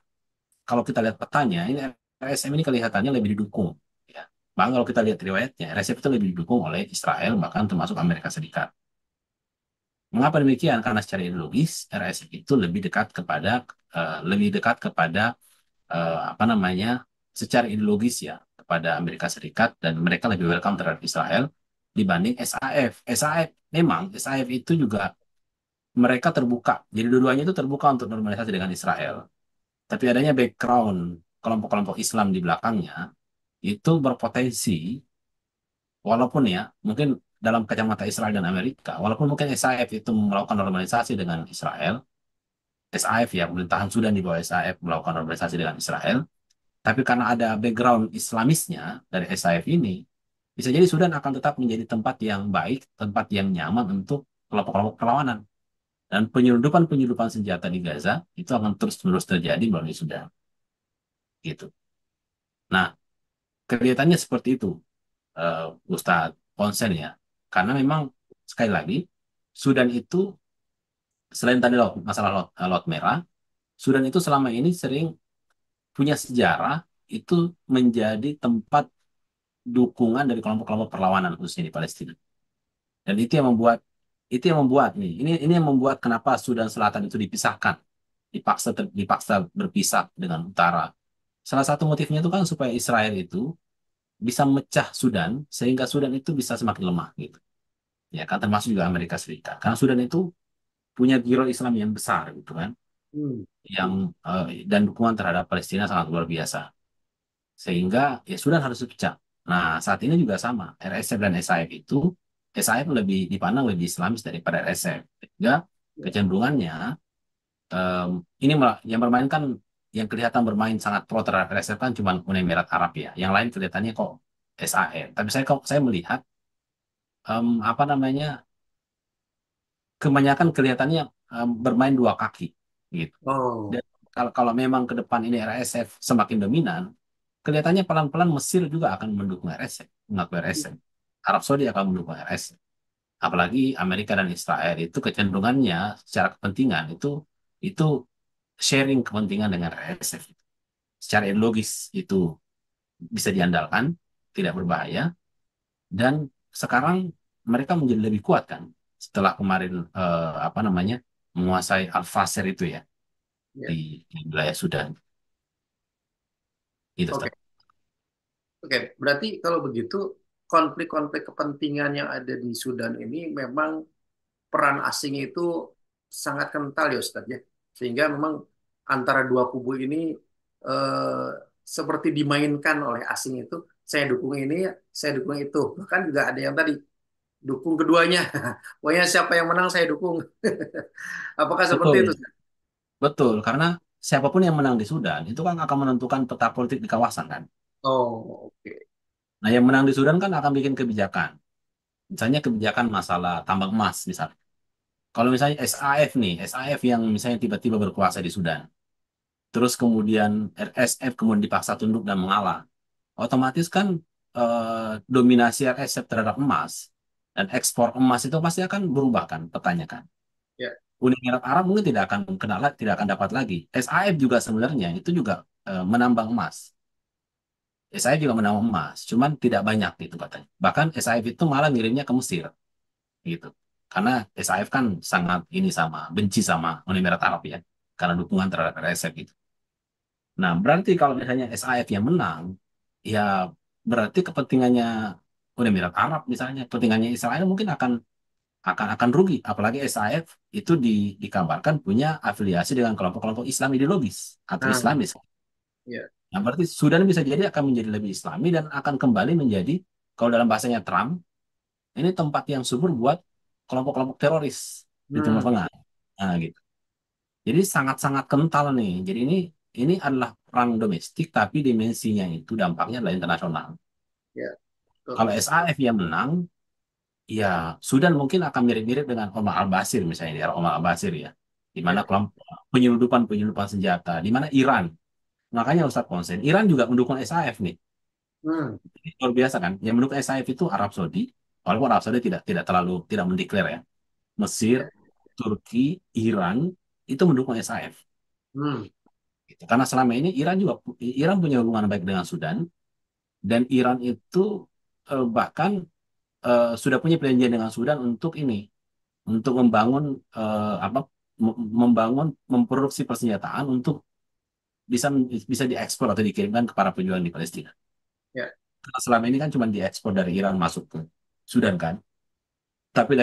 kalau kita lihat petanya, ini RSM ini kelihatannya lebih didukung. Ya. Bahkan kalau kita lihat riwayatnya, RSF itu lebih didukung oleh Israel, bahkan termasuk Amerika Serikat. Mengapa demikian? Karena secara ideologis, RSF itu lebih dekat kepada apa namanya, secara ideologis ya, kepada Amerika Serikat dan mereka lebih welcome terhadap Israel dibanding SAF. SAF memang SAF itu juga mereka terbuka. Jadi dua-duanya itu terbuka untuk normalisasi dengan Israel. Tapi adanya background kelompok-kelompok Islam di belakangnya itu berpotensi, walaupun ya mungkin dalam kacamata Israel dan Amerika, walaupun mungkin SAF itu melakukan normalisasi dengan Israel, SAF ya pemerintahan Sudan di bawah SAF melakukan normalisasi dengan Israel, tapi karena ada background Islamisnya dari SAF ini, bisa jadi Sudan akan tetap menjadi tempat yang baik, tempat yang nyaman untuk kelompok-kelompok perlawanan. Dan penyelundupan-penyelundupan senjata di Gaza itu akan terus-menerus terjadi melalui Sudan. Gitu. Nah, kelihatannya seperti itu, Ustadz konsen ya. Karena memang, sekali lagi, Sudan itu, selain tadi masalah Laut Merah, Sudan itu selama ini sering punya sejarah itu menjadi tempat dukungan dari kelompok-kelompok perlawanan khususnya di Palestina. Dan itu yang membuat nih, ini yang membuat kenapa Sudan Selatan itu dipisahkan, dipaksa berpisah dengan utara. Salah satu motifnya itu kan supaya Israel itu bisa memecah Sudan sehingga Sudan itu bisa semakin lemah gitu. Ya kan, termasuk juga Amerika Serikat. Karena Sudan itu punya giro Islam yang besar gitu kan, Hmm. dan dukungan terhadap Palestina sangat luar biasa. Sehingga ya Sudan harus dipecah. Nah, saat ini juga sama. RSF dan SAF itu, SAF lebih dipandang lebih Islamis daripada RSF. Sehingga Ya. kecenderungannya, em, ini yang bermain kan, yang kelihatan bermain sangat pro terhadap RSF kan cuma Uni Emirat Arab ya. Yang lain kelihatannya kok SAF. Tapi saya melihat, apa namanya, kebanyakan kelihatannya bermain dua kaki gitu. Oh. Dan kalau memang ke depan ini RSF semakin dominan, kelihatannya pelan-pelan Mesir juga akan mendukung RSF, mengakui RSF. Arab Saudi akan mendukung RSF. Apalagi Amerika dan Israel itu kecenderungannya secara kepentingan itu sharing kepentingan dengan RSF. Secara ideologis itu bisa diandalkan, tidak berbahaya, dan sekarang mereka menjadi lebih kuat kan setelah kemarin, apa namanya, menguasai Al-Fasir itu ya, Ya. di, di wilayah Sudan. Itu Oke. Ustaz. Oke. Berarti kalau begitu konflik-konflik kepentingan yang ada di Sudan ini memang peran asing itu sangat kental ya Ustadz ya. Sehingga memang antara dua kubu ini eh, seperti dimainkan oleh asing itu. Saya dukung ini, saya dukung itu. Bahkan juga ada yang tadi dukung keduanya. Pokoknya siapa yang menang saya dukung. Apakah seperti Betul, itu? betul. Karena siapapun yang menang di Sudan itu kan akan menentukan peta politik di kawasan kan. Oh, oke. Nah, yang menang di Sudan kan akan bikin kebijakan. Misalnya kebijakan masalah tambang emas misalnya. Kalau misalnya SAF nih, SAF yang misalnya tiba-tiba berkuasa di Sudan, terus kemudian RSF kemudian dipaksa tunduk dan mengalah, otomatis kan, dominasi RSF terhadap emas dan ekspor emas itu pasti akan berubah kan, pertanyakan. Ya. Uni Emirat Arab mungkin tidak akan dapat lagi. SAF juga sebenarnya itu juga menambang emas. SAF juga menambang emas, cuman tidak banyak gitu katanya. Bahkan SAF itu malah ngirimnya ke Mesir gitu. Karena SAF kan sangat ini sama benci sama Uni Emirat Arab ya, karena dukungan terhadap RSF gitu. Nah, berarti kalau misalnya SAF yang menang, ya berarti kepentingannya Uni Emirat Arab misalnya, kepentingannya Israel mungkin akan rugi. Apalagi SAF itu dikabarkan punya afiliasi dengan kelompok-kelompok Islam ideologis atau Nah, Islamis. ya. Nah, berarti Sudan bisa jadi akan menjadi lebih Islami dan akan kembali menjadi, kalau dalam bahasanya Trump, ini tempat yang subur buat kelompok-kelompok teroris di Timur Hmm, Tengah. Nah, gitu. Jadi sangat-sangat kental nih. Jadi ini adalah perang domestik, tapi dimensinya itu dampaknya adalah internasional. ya, betul. Kalau SAF yang menang, ya Sudan mungkin akan mirip-mirip dengan Omar al-Bashir misalnya di era Omar al-Bashir ya, di mana Ya. kelompok penyelundupan senjata, di mana Iran, makanya Ustadz Konsen, Iran juga mendukung SAF nih. Hmm. Ini luar biasa kan? Yang mendukung SAF itu Arab Saudi, walaupun Arab Saudi tidak terlalu tidak mendeklar ya. Mesir, Ya. Turki, Iran itu mendukung SAF. Hmm. Gitu. Karena selama ini Iran punya hubungan baik dengan Sudan dan Iran itu bahkan sudah punya perjanjian dengan Sudan untuk ini, untuk membangun apa, memproduksi persenjataan untuk bisa bisa diekspor atau dikirimkan ke para pejuang di Palestina. Ya. Karena selama ini kan cuma diekspor dari Iran masuk ke Sudan kan. Tapi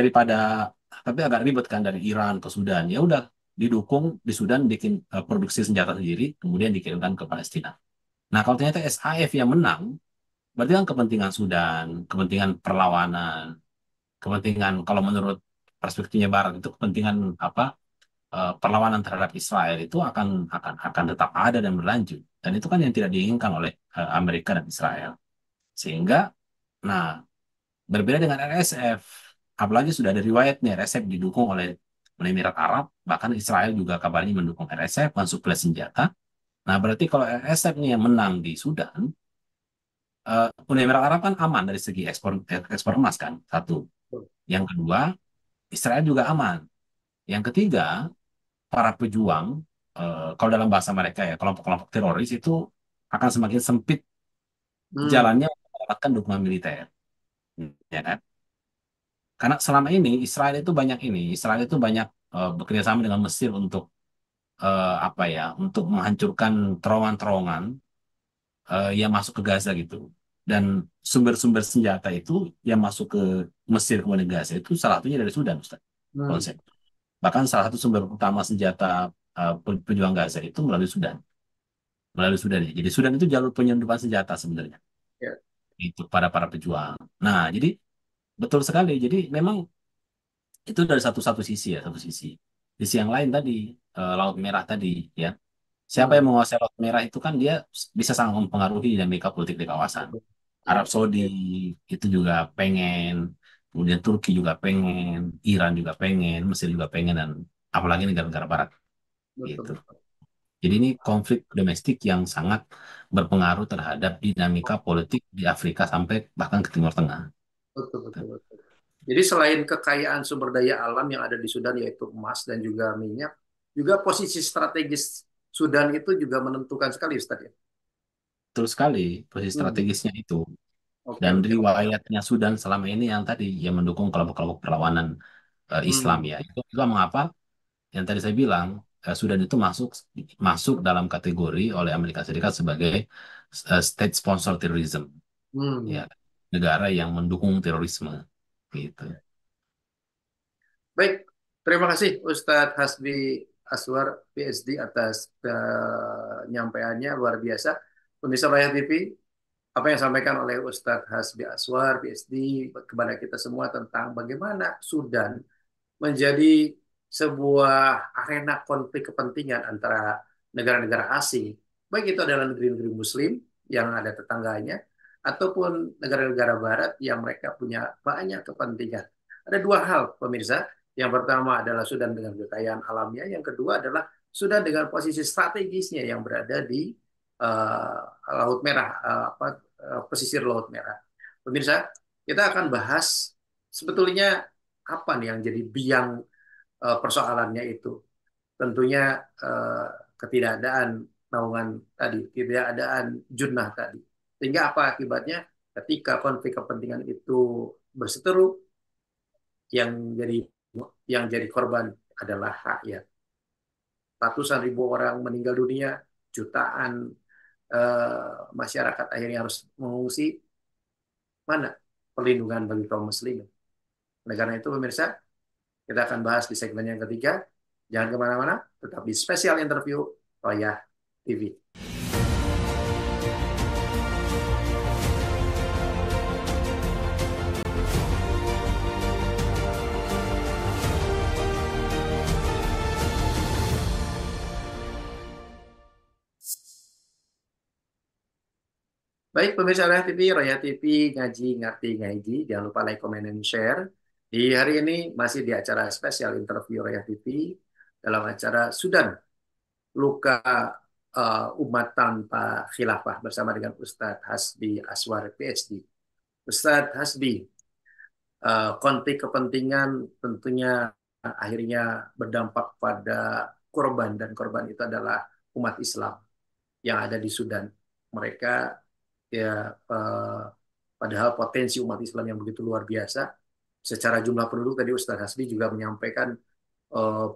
tapi agak ribet kan dari Iran ke Sudan. Ya udah didukung di Sudan bikin produksi senjata sendiri, kemudian dikirimkan ke Palestina. Nah kalau ternyata SAF yang menang, berarti kan kepentingan Sudan, kepentingan perlawanan, kepentingan kalau menurut perspektifnya Barat itu kepentingan apa, perlawanan terhadap Israel itu akan tetap ada dan berlanjut. Dan itu kan yang tidak diinginkan oleh Amerika dan Israel. Sehingga, nah berbeda dengan RSF, apalagi sudah ada riwayatnya RSF didukung oleh Emirat Arab, bahkan Israel juga kabarnya mendukung RSF, mensuplai senjata. Nah berarti kalau RSF ini yang menang di Sudan, Uni Emirat Arab kan aman dari segi ekspor emas kan, satu. Yang kedua, Israel juga aman. Yang ketiga, para pejuang, kalau dalam bahasa mereka ya, kelompok-kelompok teroris itu akan semakin sempit Hmm. jalannya untuk mendapatkan dukungan militer. Ya kan? Karena selama ini Israel itu banyak bekerja sama dengan Mesir untuk apa ya, untuk menghancurkan terowongan-terowongan yang masuk ke Gaza gitu. Dan sumber-sumber senjata itu yang masuk ke Mesir kemudian Gaza itu salah satunya dari Sudan, Ustaz. Hmm. Konsep. Bahkan salah satu sumber utama senjata pejuang Gaza itu melalui Sudan. Melalui Sudan ya. Jadi Sudan itu jalur penyelundupan senjata sebenarnya. Ya. Itu pada para pejuang. Nah, jadi betul sekali. Jadi memang itu dari satu sisi ya, satu sisi. Sisi yang lain tadi, Laut Merah tadi ya. Siapa Hmm. yang menguasai Laut Merah itu kan dia bisa sangat mempengaruhi dinamika politik di kawasan. Betul. Arab Ya. Saudi itu juga pengen, kemudian Turki juga pengen, Iran juga pengen, Mesir juga pengen, dan apalagi negara-negara Barat Betul. gitu. Betul. Jadi ini konflik domestik yang sangat berpengaruh terhadap dinamika politik di Afrika sampai bahkan ke Timur Tengah. Betul. Betul. Betul. Jadi selain kekayaan sumber daya alam yang ada di Sudan yaitu emas dan juga minyak, juga posisi strategis Sudan itu juga menentukan sekali, Ustaz ya. Terus sekali posisi Hmm. strategisnya itu. Oke, Dan oke, oke. riwayatnya Sudan selama ini yang tadi yang mendukung kelompok-kelompok perlawanan Islam Hmm. ya. Itu mengapa yang tadi saya bilang Sudan itu masuk masuk dalam kategori oleh Amerika Serikat sebagai state sponsor terrorism ya, Hmm. negara yang mendukung terorisme gitu. Baik, terima kasih Ustadz Hasbi Aswar PhD atas penyampaiannya luar biasa. Pemirsa Layar TV, apa yang disampaikan oleh Ustadz Hasbi Aswar PhD kepada kita semua tentang bagaimana Sudan menjadi sebuah arena konflik kepentingan antara negara-negara asing, baik itu adalah negeri-negeri Muslim yang ada tetangganya, ataupun negara-negara Barat yang mereka punya banyak kepentingan. Ada dua hal, pemirsa. Yang pertama adalah Sudan dengan kekayaan alamnya, yang kedua adalah Sudan dengan posisi strategisnya yang berada di uh, Laut Merah, pesisir Laut Merah. Pemirsa, kita akan bahas sebetulnya apa nih yang jadi biang persoalannya itu. Tentunya ketidakadaan naungan tadi, ketidakadaan junnah tadi. Sehingga apa akibatnya? Ketika konflik kepentingan itu berseteru, yang jadi korban adalah rakyat. Ratusan ribu orang meninggal dunia, jutaan masyarakat akhirnya harus mengungsi. Mana perlindungan bagi kaum muslimin? Oleh karena itu pemirsa, kita akan bahas di segmen yang ketiga. Jangan kemana-mana, tetap di spesial interview Royah TV. Baik pemirsa Royal TV, ngaji, ngerti, ngaji. Jangan lupa like, comment, dan share. Di hari ini masih di acara spesial interview Royal TV dalam acara Sudan, Luka Umat Tanpa Khilafah bersama dengan Ustadz Hasbi Aswar PhD. Ustadz Hasbi, konflik kepentingan tentunya akhirnya berdampak pada korban dan korban itu adalah umat Islam yang ada di Sudan. Mereka ya padahal potensi umat Islam yang begitu luar biasa secara jumlah penduduk tadi Ustadz Hasbi juga menyampaikan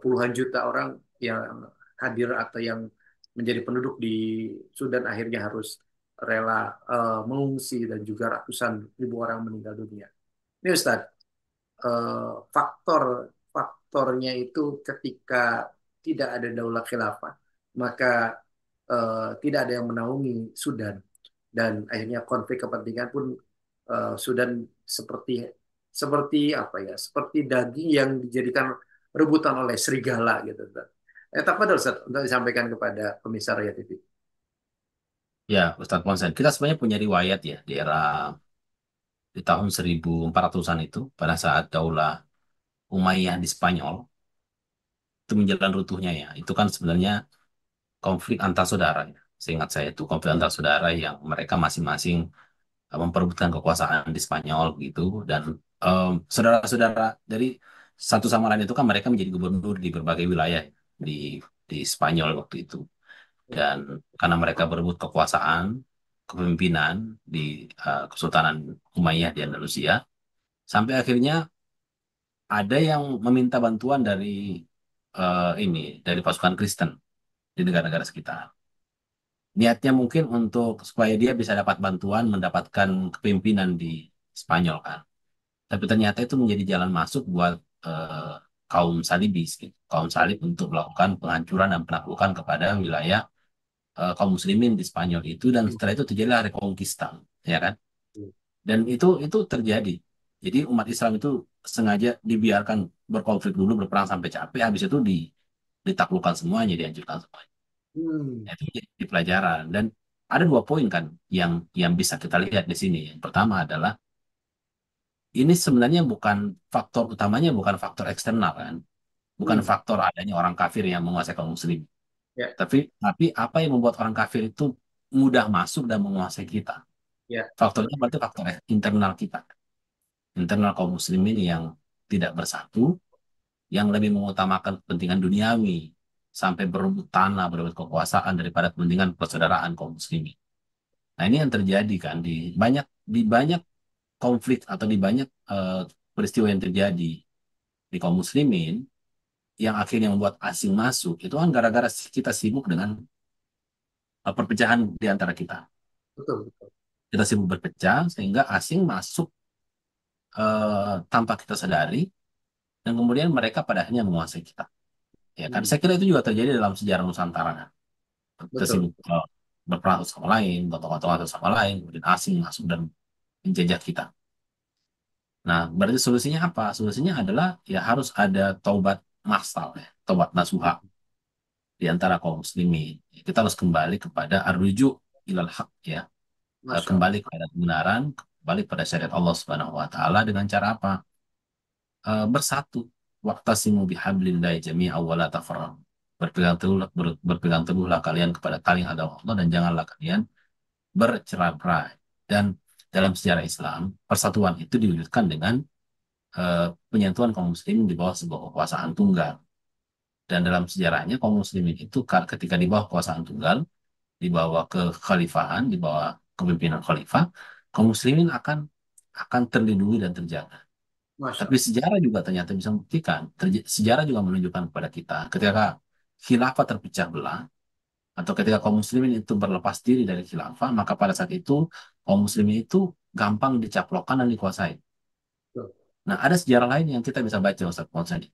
puluhan juta orang yang hadir atau yang menjadi penduduk di Sudan akhirnya harus rela mengungsi dan juga ratusan ribu orang meninggal dunia. Ini Ustadz, faktor faktornya itu ketika tidak ada daulah khilafah maka tidak ada yang menaungi Sudan dan akhirnya konflik kepentingan pun Sudan seperti seperti apa ya seperti daging yang dijadikan rebutan oleh serigala gitu. Tak ada Ustaz untuk disampaikan kepada pemirsa Rakyat TV. Ya, Ustadz Ponsen, kita sebenarnya punya riwayat ya di era di tahun 1400-an itu pada saat Daulah Umayyah di Spanyol itu menjelang runtuhnya ya. Itu kan sebenarnya konflik antar saudara ya. Seingat saya itu konflik antar saudara yang mereka masing-masing memperebutkan kekuasaan di Spanyol gitu dan saudara-saudara dari satu sama lain itu kan mereka menjadi gubernur di berbagai wilayah di di Spanyol waktu itu dan karena mereka berebut kekuasaan kepemimpinan di Kesultanan Umayyah di Andalusia sampai akhirnya ada yang meminta bantuan ini dari pasukan Kristen di negara-negara sekitar. Niatnya mungkin untuk supaya dia bisa dapat bantuan mendapatkan kepemimpinan di Spanyol kan. Tapi ternyata itu menjadi jalan masuk buat eh, kaum salibis, gitu. Kaum salib untuk melakukan penghancuran dan penaklukan kepada wilayah kaum muslimin di Spanyol itu dan setelah itu terjadilah Reconquista, ya kan? Dan itu terjadi. Jadi umat Islam itu sengaja dibiarkan berkonflik dulu, berperang sampai capek, habis itu ditaklukkan semuanya, dihancurkan semuanya. Hmm. Nah, itu jadi pelajaran. Dan ada dua poin kan yang bisa kita lihat di sini. Yang pertama adalah ini sebenarnya bukan faktor utamanya bukan faktor eksternal kan, bukan Hmm. faktor adanya orang kafir yang menguasai kaum muslim. Ya, Tapi apa yang membuat orang kafir itu mudah masuk dan menguasai kita? ya. Faktornya berarti faktor internal kita, internal kaum muslimin yang tidak bersatu, yang lebih mengutamakan kepentingan duniawi sampai berebut tanah, berebut kekuasaan daripada kepentingan persaudaraan kaum muslimin. Nah, ini yang terjadi kan di banyak konflik atau di banyak peristiwa yang terjadi di kaum muslimin yang akhirnya membuat asing masuk itu kan gara-gara kita sibuk dengan perpecahan di antara kita. Betul, betul. Kita sibuk berpecah sehingga asing masuk tanpa kita sadari dan kemudian mereka pada akhirnya menguasai kita. Ya kan, Hmm. saya kira itu juga terjadi dalam sejarah Nusantara kan. Kita Betul. sibuk berperang satu sama lain, gotong-gotong satu sama lain, kemudian asing masuk dan menjajah kita. Nah, berarti solusinya apa? Solusinya adalah ya harus ada taubat massal ya, taubat nasuha di antara kaum muslimin. Kita harus kembali kepada arruju ilal haq ya, Masya Allah. kembali kepada kebenaran, kembali pada syariat Allah Subhanahu wa taala dengan cara apa? Bersatu. Waqtasimu bihablillahi jami'a wa la tafarraqu. Berpegang teguhlah kalian kepada tali agama Allah dan janganlah kalian bercerai-berai. Dan dalam sejarah Islam, persatuan itu diwujudkan dengan penyatuan kaum muslimin di bawah sebuah kekuasaan tunggal. Dan dalam sejarahnya kaum muslimin itu ketika di bawah kekuasaan tunggal, dibawa ke khalifahan, di bawah kepemimpinan khalifah, kaum muslimin akan terlindungi dan terjaga. Masya Tapi Allah. sejarah juga ternyata bisa membuktikan, sejarah juga menunjukkan kepada kita, ketika khilafah terpecah belah, atau ketika kaum muslimin itu berlepas diri dari khilafah, maka pada saat itu kaum muslimin itu gampang dicaplokkan dan dikuasai. Betul. Nah, ada sejarah lain yang kita bisa baca, Ustaz Ponsadi.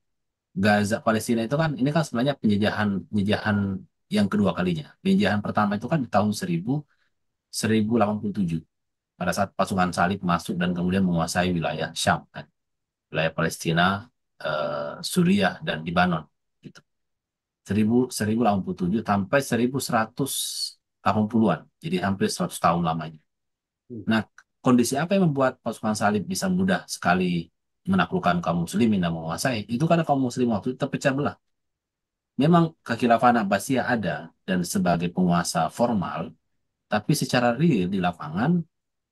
Gaza Palestina itu kan ini kan sebenarnya penjajahan penjajahan yang kedua kalinya. Penjajahan pertama itu kan di tahun 1087 pada saat pasukan salib masuk dan kemudian menguasai wilayah Syam kan. Wilayah Palestina, Suriah dan Lebanon gitu. 1087 sampai 1180-an. Jadi hampir 100 tahun lamanya. Nah, kondisi apa yang membuat pasukan salib bisa mudah sekali menaklukkan kaum muslimin dan menguasai? Itu karena kaum muslim waktu itu terpecah belah. Memang kekhilafahan Abbasiyah ada dan sebagai penguasa formal, tapi secara real di lapangan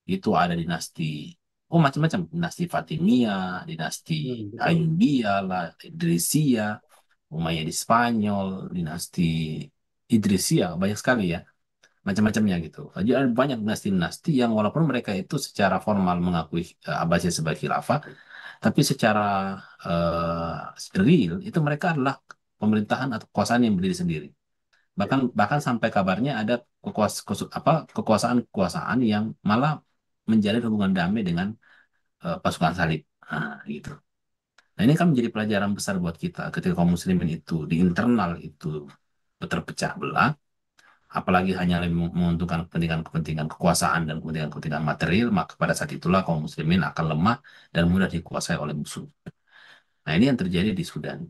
itu ada dinasti, oh macam-macam, dinasti Fatimiyah, dinasti Betul. Ayyubiyah lah, Idrisiyah, Umayyad di Spanyol, dinasti Idrisiyah, banyak sekali ya, macam-macamnya gitu. Jadi ada banyak dinasti-dinasti yang walaupun mereka itu secara formal mengakui Abbasiyah sebagai khilafah, tapi secara real itu mereka adalah pemerintahan atau kekuasaan yang berdiri sendiri. Ya. Bahkan bahkan sampai kabarnya ada kekuasaan-kekuasaan yang malah menjalin hubungan damai dengan pasukan salib. Nah, gitu. Nah, ini kan menjadi pelajaran besar buat kita ketika kaum muslimin itu di internal itu terpecah belah, apalagi hanya menguntungkan kepentingan-kepentingan kekuasaan dan kepentingan-kepentingan material, maka pada saat itulah kaum muslimin akan lemah dan mudah dikuasai oleh musuh. Nah, ini yang terjadi di Sudan.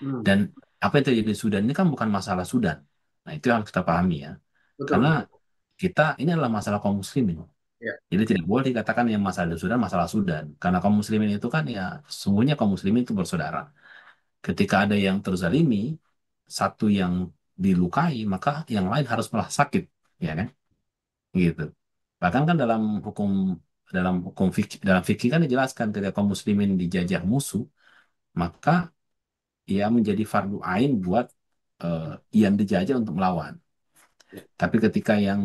Hmm. Dan apa yang terjadi di Sudan ini kan bukan masalah Sudan. Nah, itu yang harus kita pahami ya. Betul, Karena betul. kita ini adalah masalah kaum muslimin. Ya. Jadi tidak boleh dikatakan yang masalah di Sudan, masalah Sudan. Karena kaum muslimin itu kan ya, sungguhnya kaum muslimin itu bersaudara. Ketika ada yang terzalimi, satu yang dilukai, maka yang lain harus malah sakit. Ya kan? Gitu. Bahkan kan dalam hukum fikih, dalam fikih kan dijelaskan ketika kaum muslimin dijajah musuh, maka ia menjadi fardu ain buat eh, yang dijajah untuk melawan. Tapi ketika yang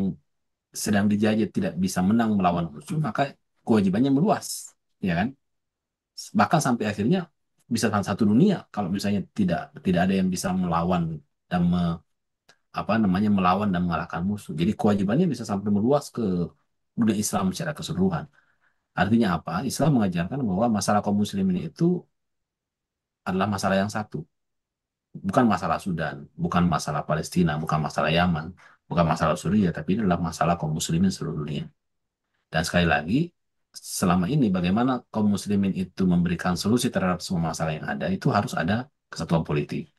sedang dijajah tidak bisa menang melawan musuh, maka kewajibannya meluas, ya kan? Bahkan sampai akhirnya bisa tahan satu dunia kalau misalnya tidak tidak ada yang bisa melawan dan apa namanya melawan dan mengalahkan musuh. Jadi kewajibannya bisa sampai meluas ke dunia Islam secara keseluruhan. Artinya apa? Islam mengajarkan bahwa masalah kaum muslimin itu adalah masalah yang satu, bukan masalah Sudan, bukan masalah Palestina, bukan masalah Yaman, bukan masalah Suriah, tapi ini adalah masalah kaum muslimin seluruh dunia. Dan sekali lagi, selama ini bagaimana kaum muslimin itu memberikan solusi terhadap semua masalah yang ada, itu harus ada kesatuan politik,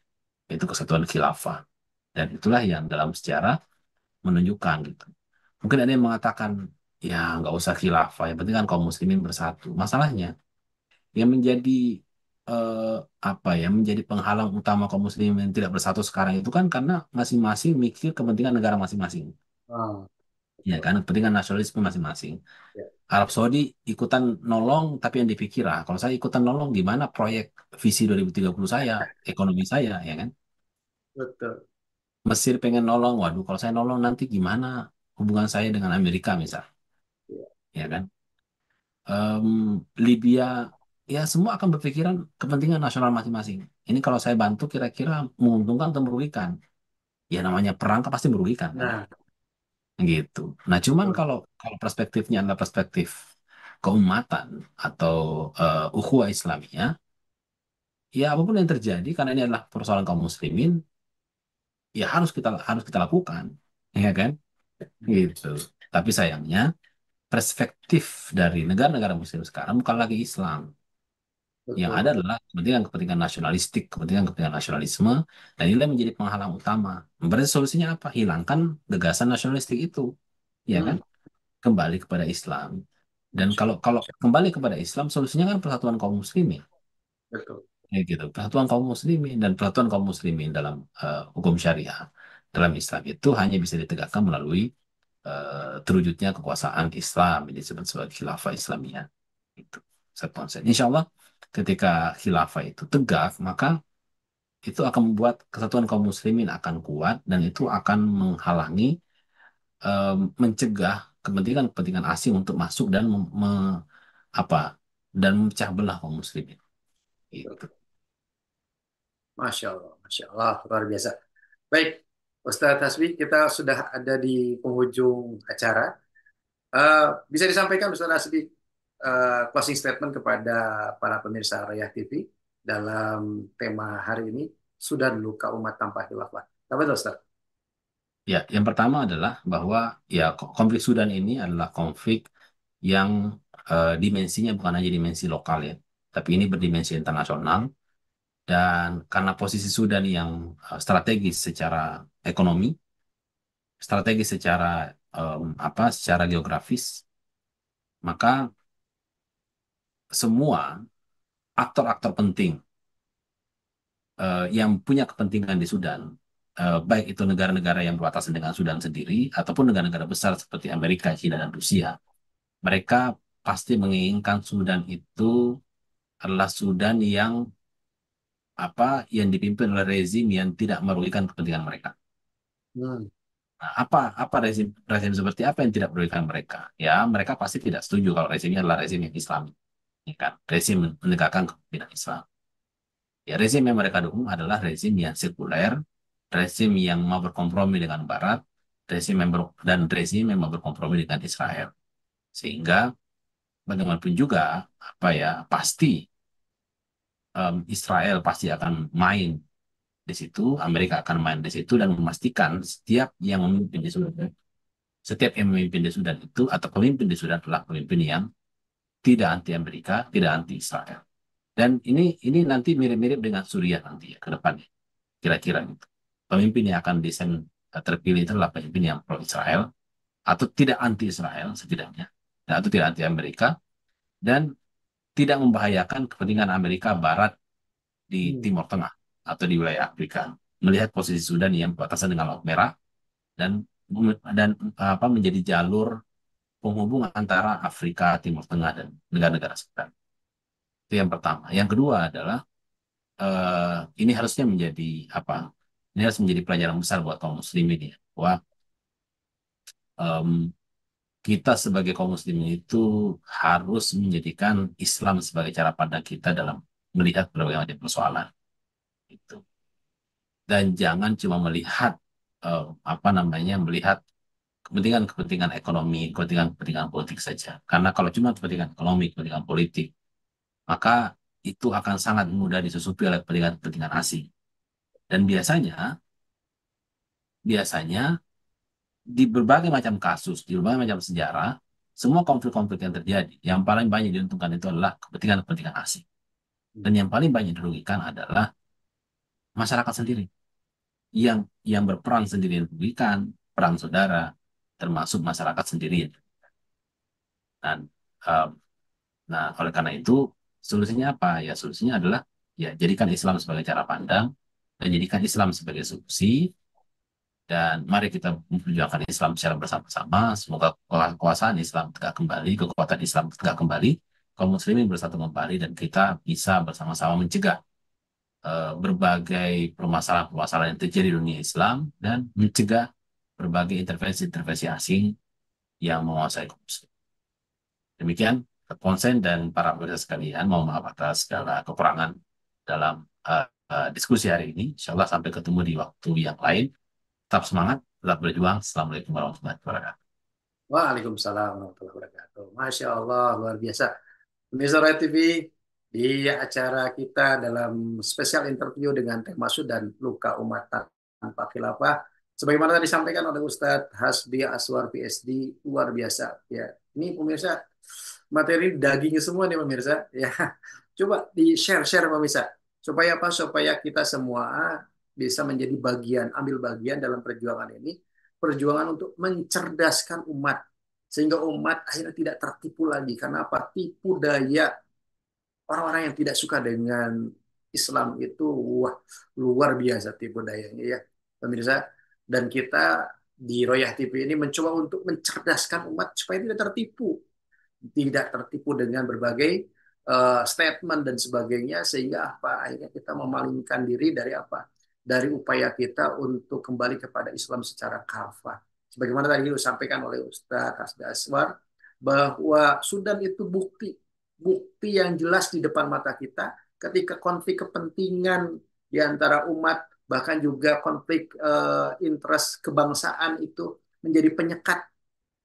yaitu kesatuan khilafah. Dan itulah yang dalam sejarah menunjukkan gitu. Mungkin ada yang mengatakan, ya nggak usah khilafah, yang penting kan kaum muslimin bersatu. Masalahnya, yang menjadi eh, apa ya, menjadi penghalang utama kaum muslimin tidak bersatu sekarang itu kan karena masing-masing mikir kepentingan negara masing-masing. Ah, Ya betul. kan, kepentingan nasionalisme masing-masing. Ya. Arab Saudi ikutan nolong, tapi yang dipikir, ah, kalau saya ikutan nolong, gimana proyek visi 2030 saya, ekonomi saya, ya kan? Betul. Mesir pengen nolong, waduh, kalau saya nolong nanti gimana hubungan saya dengan Amerika misal, Ya. ya kan? Em, Libya, ya semua akan berpikiran kepentingan nasional masing-masing. Ini kalau saya bantu kira-kira menguntungkan atau merugikan? Ya namanya perang kan pasti merugikan kan, Nah, gitu. Nah, cuman betul. kalau kalau perspektifnya adalah perspektif keumatan atau ukhuwah Islamiyah, ya apapun yang terjadi karena ini adalah persoalan kaum muslimin, ya harus kita lakukan, ya kan? Gitu. Tapi sayangnya perspektif dari negara-negara muslim sekarang bukan lagi Islam. Yang ada Betul. adalah kepentingan-kepentingan nasionalistik, kepentingan-kepentingan nasionalisme, dan inilah yang menjadi penghalang utama. Berarti solusinya apa? Hilangkan gagasan nasionalistik itu, ya kan? Hmm. Kembali kepada Islam. Dan Masya kalau Allah. kalau kembali kepada Islam, solusinya kan persatuan kaum muslimin. Betul. Ya gitu. Persatuan kaum muslimin dan persatuan kaum muslimin dalam hukum syariah dalam Islam itu hanya bisa ditegakkan melalui terwujudnya kekuasaan Islam yang disebut sebagai khilafah Islamiyah. Itu satu konsep. Insya Allah ketika khilafah itu tegak, maka itu akan membuat kesatuan kaum muslimin akan kuat dan itu akan menghalangi, mencegah kepentingan-kepentingan asing untuk masuk dan apa dan memecah belah kaum muslimin. Betul. Gitu. Masya Allah. Masya Allah. Luar biasa. Baik, Ustadz Hasbi, kita sudah ada di penghujung acara. Eh, bisa disampaikan Ustadz Hasbi closing statement kepada para pemirsa Rayah TV dalam tema hari ini, Sudan luka umat tanpa khilafah. Apa itu Ustadz? Ya, yang pertama adalah bahwa ya konflik Sudan ini adalah konflik yang dimensinya bukan hanya dimensi lokal ya, tapi ini berdimensi internasional dan karena posisi Sudan yang strategis secara ekonomi, strategis secara secara geografis maka semua aktor-aktor penting yang punya kepentingan di Sudan, baik itu negara-negara yang berbatasan dengan Sudan sendiri ataupun negara-negara besar seperti Amerika, China, dan Rusia, mereka pasti menginginkan Sudan itu adalah Sudan yang dipimpin oleh rezim yang tidak merugikan kepentingan mereka. Hmm. Nah, apa rezim rezim seperti apa yang tidak merugikan mereka? Ya, mereka pasti tidak setuju kalau rezimnya adalah rezim yang Islam, ya kan? Rezim menegakkan kepemimpinan Islam. Ya, rezim yang mereka dukung adalah rezim yang sekuler, rezim yang mau berkompromi dengan Barat, dan rezim yang mau berkompromi dengan Israel. Sehingga bagaimanapun juga, pasti Israel pasti akan main di situ, Amerika akan main di situ dan memastikan setiap yang memimpin di Sudan itu atau pemimpin di Sudan adalah pemimpin yang tidak anti Amerika, tidak anti Israel. Dan ini nanti mirip-mirip dengan Suriah nanti ya ke depannya, kira-kira gitu. Pemimpin yang akan terpilih itu adalah pemimpin yang pro Israel atau tidak anti Israel setidaknya, atau tidak anti Amerika dan tidak membahayakan kepentingan Amerika Barat di Hmm. Timur Tengah atau di wilayah Afrika. Melihat posisi Sudan yang berbatasan dengan Laut Merah dan menjadi jalur penghubung antara Afrika, Timur Tengah, dan negara-negara sekitar. Itu yang pertama. Yang kedua adalah ini harusnya menjadi apa? Ini harus menjadi pelajaran besar buat kaum muslimin ya. Bahwa em, kita sebagai kaum muslimin itu harus menjadikan Islam sebagai cara pandang kita dalam melihat berbagai macam persoalan. Itu. Dan jangan cuma melihat melihat kepentingan-kepentingan ekonomi, kepentingan-kepentingan politik saja. Karena kalau cuma kepentingan ekonomi, kepentingan politik, maka itu akan sangat mudah disusupi oleh kepentingan-kepentingan asing. Dan biasanya di berbagai macam kasus, di berbagai macam sejarah, semua konflik-konflik yang terjadi, yang paling banyak diuntungkan itu adalah kepentingan-kepentingan asing. Dan yang paling banyak dirugikan adalah masyarakat sendiri, yang berperan sendiri dirugikan, perang saudara, termasuk masyarakat sendiri. Dan um, Nah, oleh karena itu, solusinya apa? Ya, solusinya adalah ya jadikan Islam sebagai cara pandang dan jadikan Islam sebagai solusi dan mari kita memperjuangkan Islam secara bersama-sama. Semoga kekuasaan Islam tegak kembali, kekuatan Islam tegak kembali, kaum muslimin bersatu kembali dan kita bisa bersama-sama mencegah berbagai permasalahan-permasalahan yang terjadi di dunia Islam dan mencegah berbagai intervensi-intervensi asing yang menguasai kaum muslim. Demikian konsen dan para pemirsa sekalian, mohon maaf atas segala kekurangan dalam diskusi hari ini. Insya Allah sampai ketemu di waktu yang lain. Tetap semangat, tetap berjuang. Assalamualaikum warahmatullahi wabarakatuh. Waalaikumsalam warahmatullahi wabarakatuh. Masya Allah, luar biasa. Pemirsa Roy TV, di acara kita dalam spesial interview dengan tema Sudan Luka Umat Tanpa Khilafah, sebagaimana tadi disampaikan oleh Ustadz Hasbi Aswar PhD, luar biasa. Ya, ini pemirsa materi daging semua nih pemirsa. Ya, coba di share pemirsa. Supaya apa? Supaya kita semua bisa menjadi bagian, ambil bagian dalam perjuangan ini, perjuangan untuk mencerdaskan umat sehingga umat akhirnya tidak tertipu lagi. Karena apa? Tipu daya orang-orang yang tidak suka dengan Islam itu wah luar biasa tipu dayanya ya pemirsa. Dan kita di Royah TV ini mencoba untuk mencerdaskan umat supaya tidak tertipu dengan berbagai statement dan sebagainya sehingga apa akhirnya kita memalingkan diri dari apa dari upaya kita untuk kembali kepada Islam secara kafah sebagaimana tadi disampaikan oleh Ustaz Hasbi Aswar bahwa Sudan itu bukti bukti yang jelas di depan mata kita ketika konflik kepentingan di antara umat bahkan juga konflik interest kebangsaan itu menjadi penyekat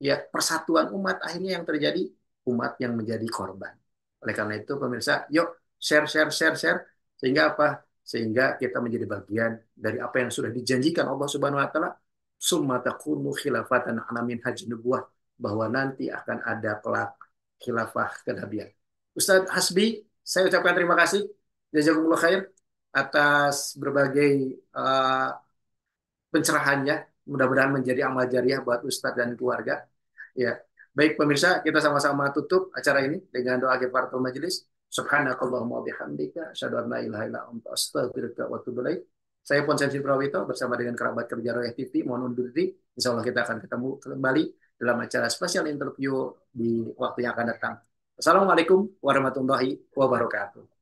ya persatuan umat akhirnya yang terjadi umat yang menjadi korban. Oleh karena itu pemirsa, yuk share sehingga apa? Sehingga kita menjadi bagian dari apa yang sudah dijanjikan Allah Subhanahu wa taala summa takunu khilafatan ana min hajj nubuwah bahwa nanti akan ada kelak khilafah kenabian. Ustadz Hasbi, saya ucapkan terima kasih jazakumullah khair atas berbagai pencerahannya. Mudah-mudahan menjadi amal jariah buat Ustadz dan keluarga. Ya, Baik pemirsa, kita sama-sama tutup acara ini dengan doa kifaratul majelis. Subhanakallahumma bihamdika asyhadu an la ilaha illa anta astaghfiruka wa atubu ilaik. Saya Ponsensi Prawito bersama dengan kerabat kerja Royal TV mohon undur diri. Insya Allah kita akan ketemu kembali dalam acara spesial interview di waktu yang akan datang. Assalamualaikum warahmatullahi wabarakatuh.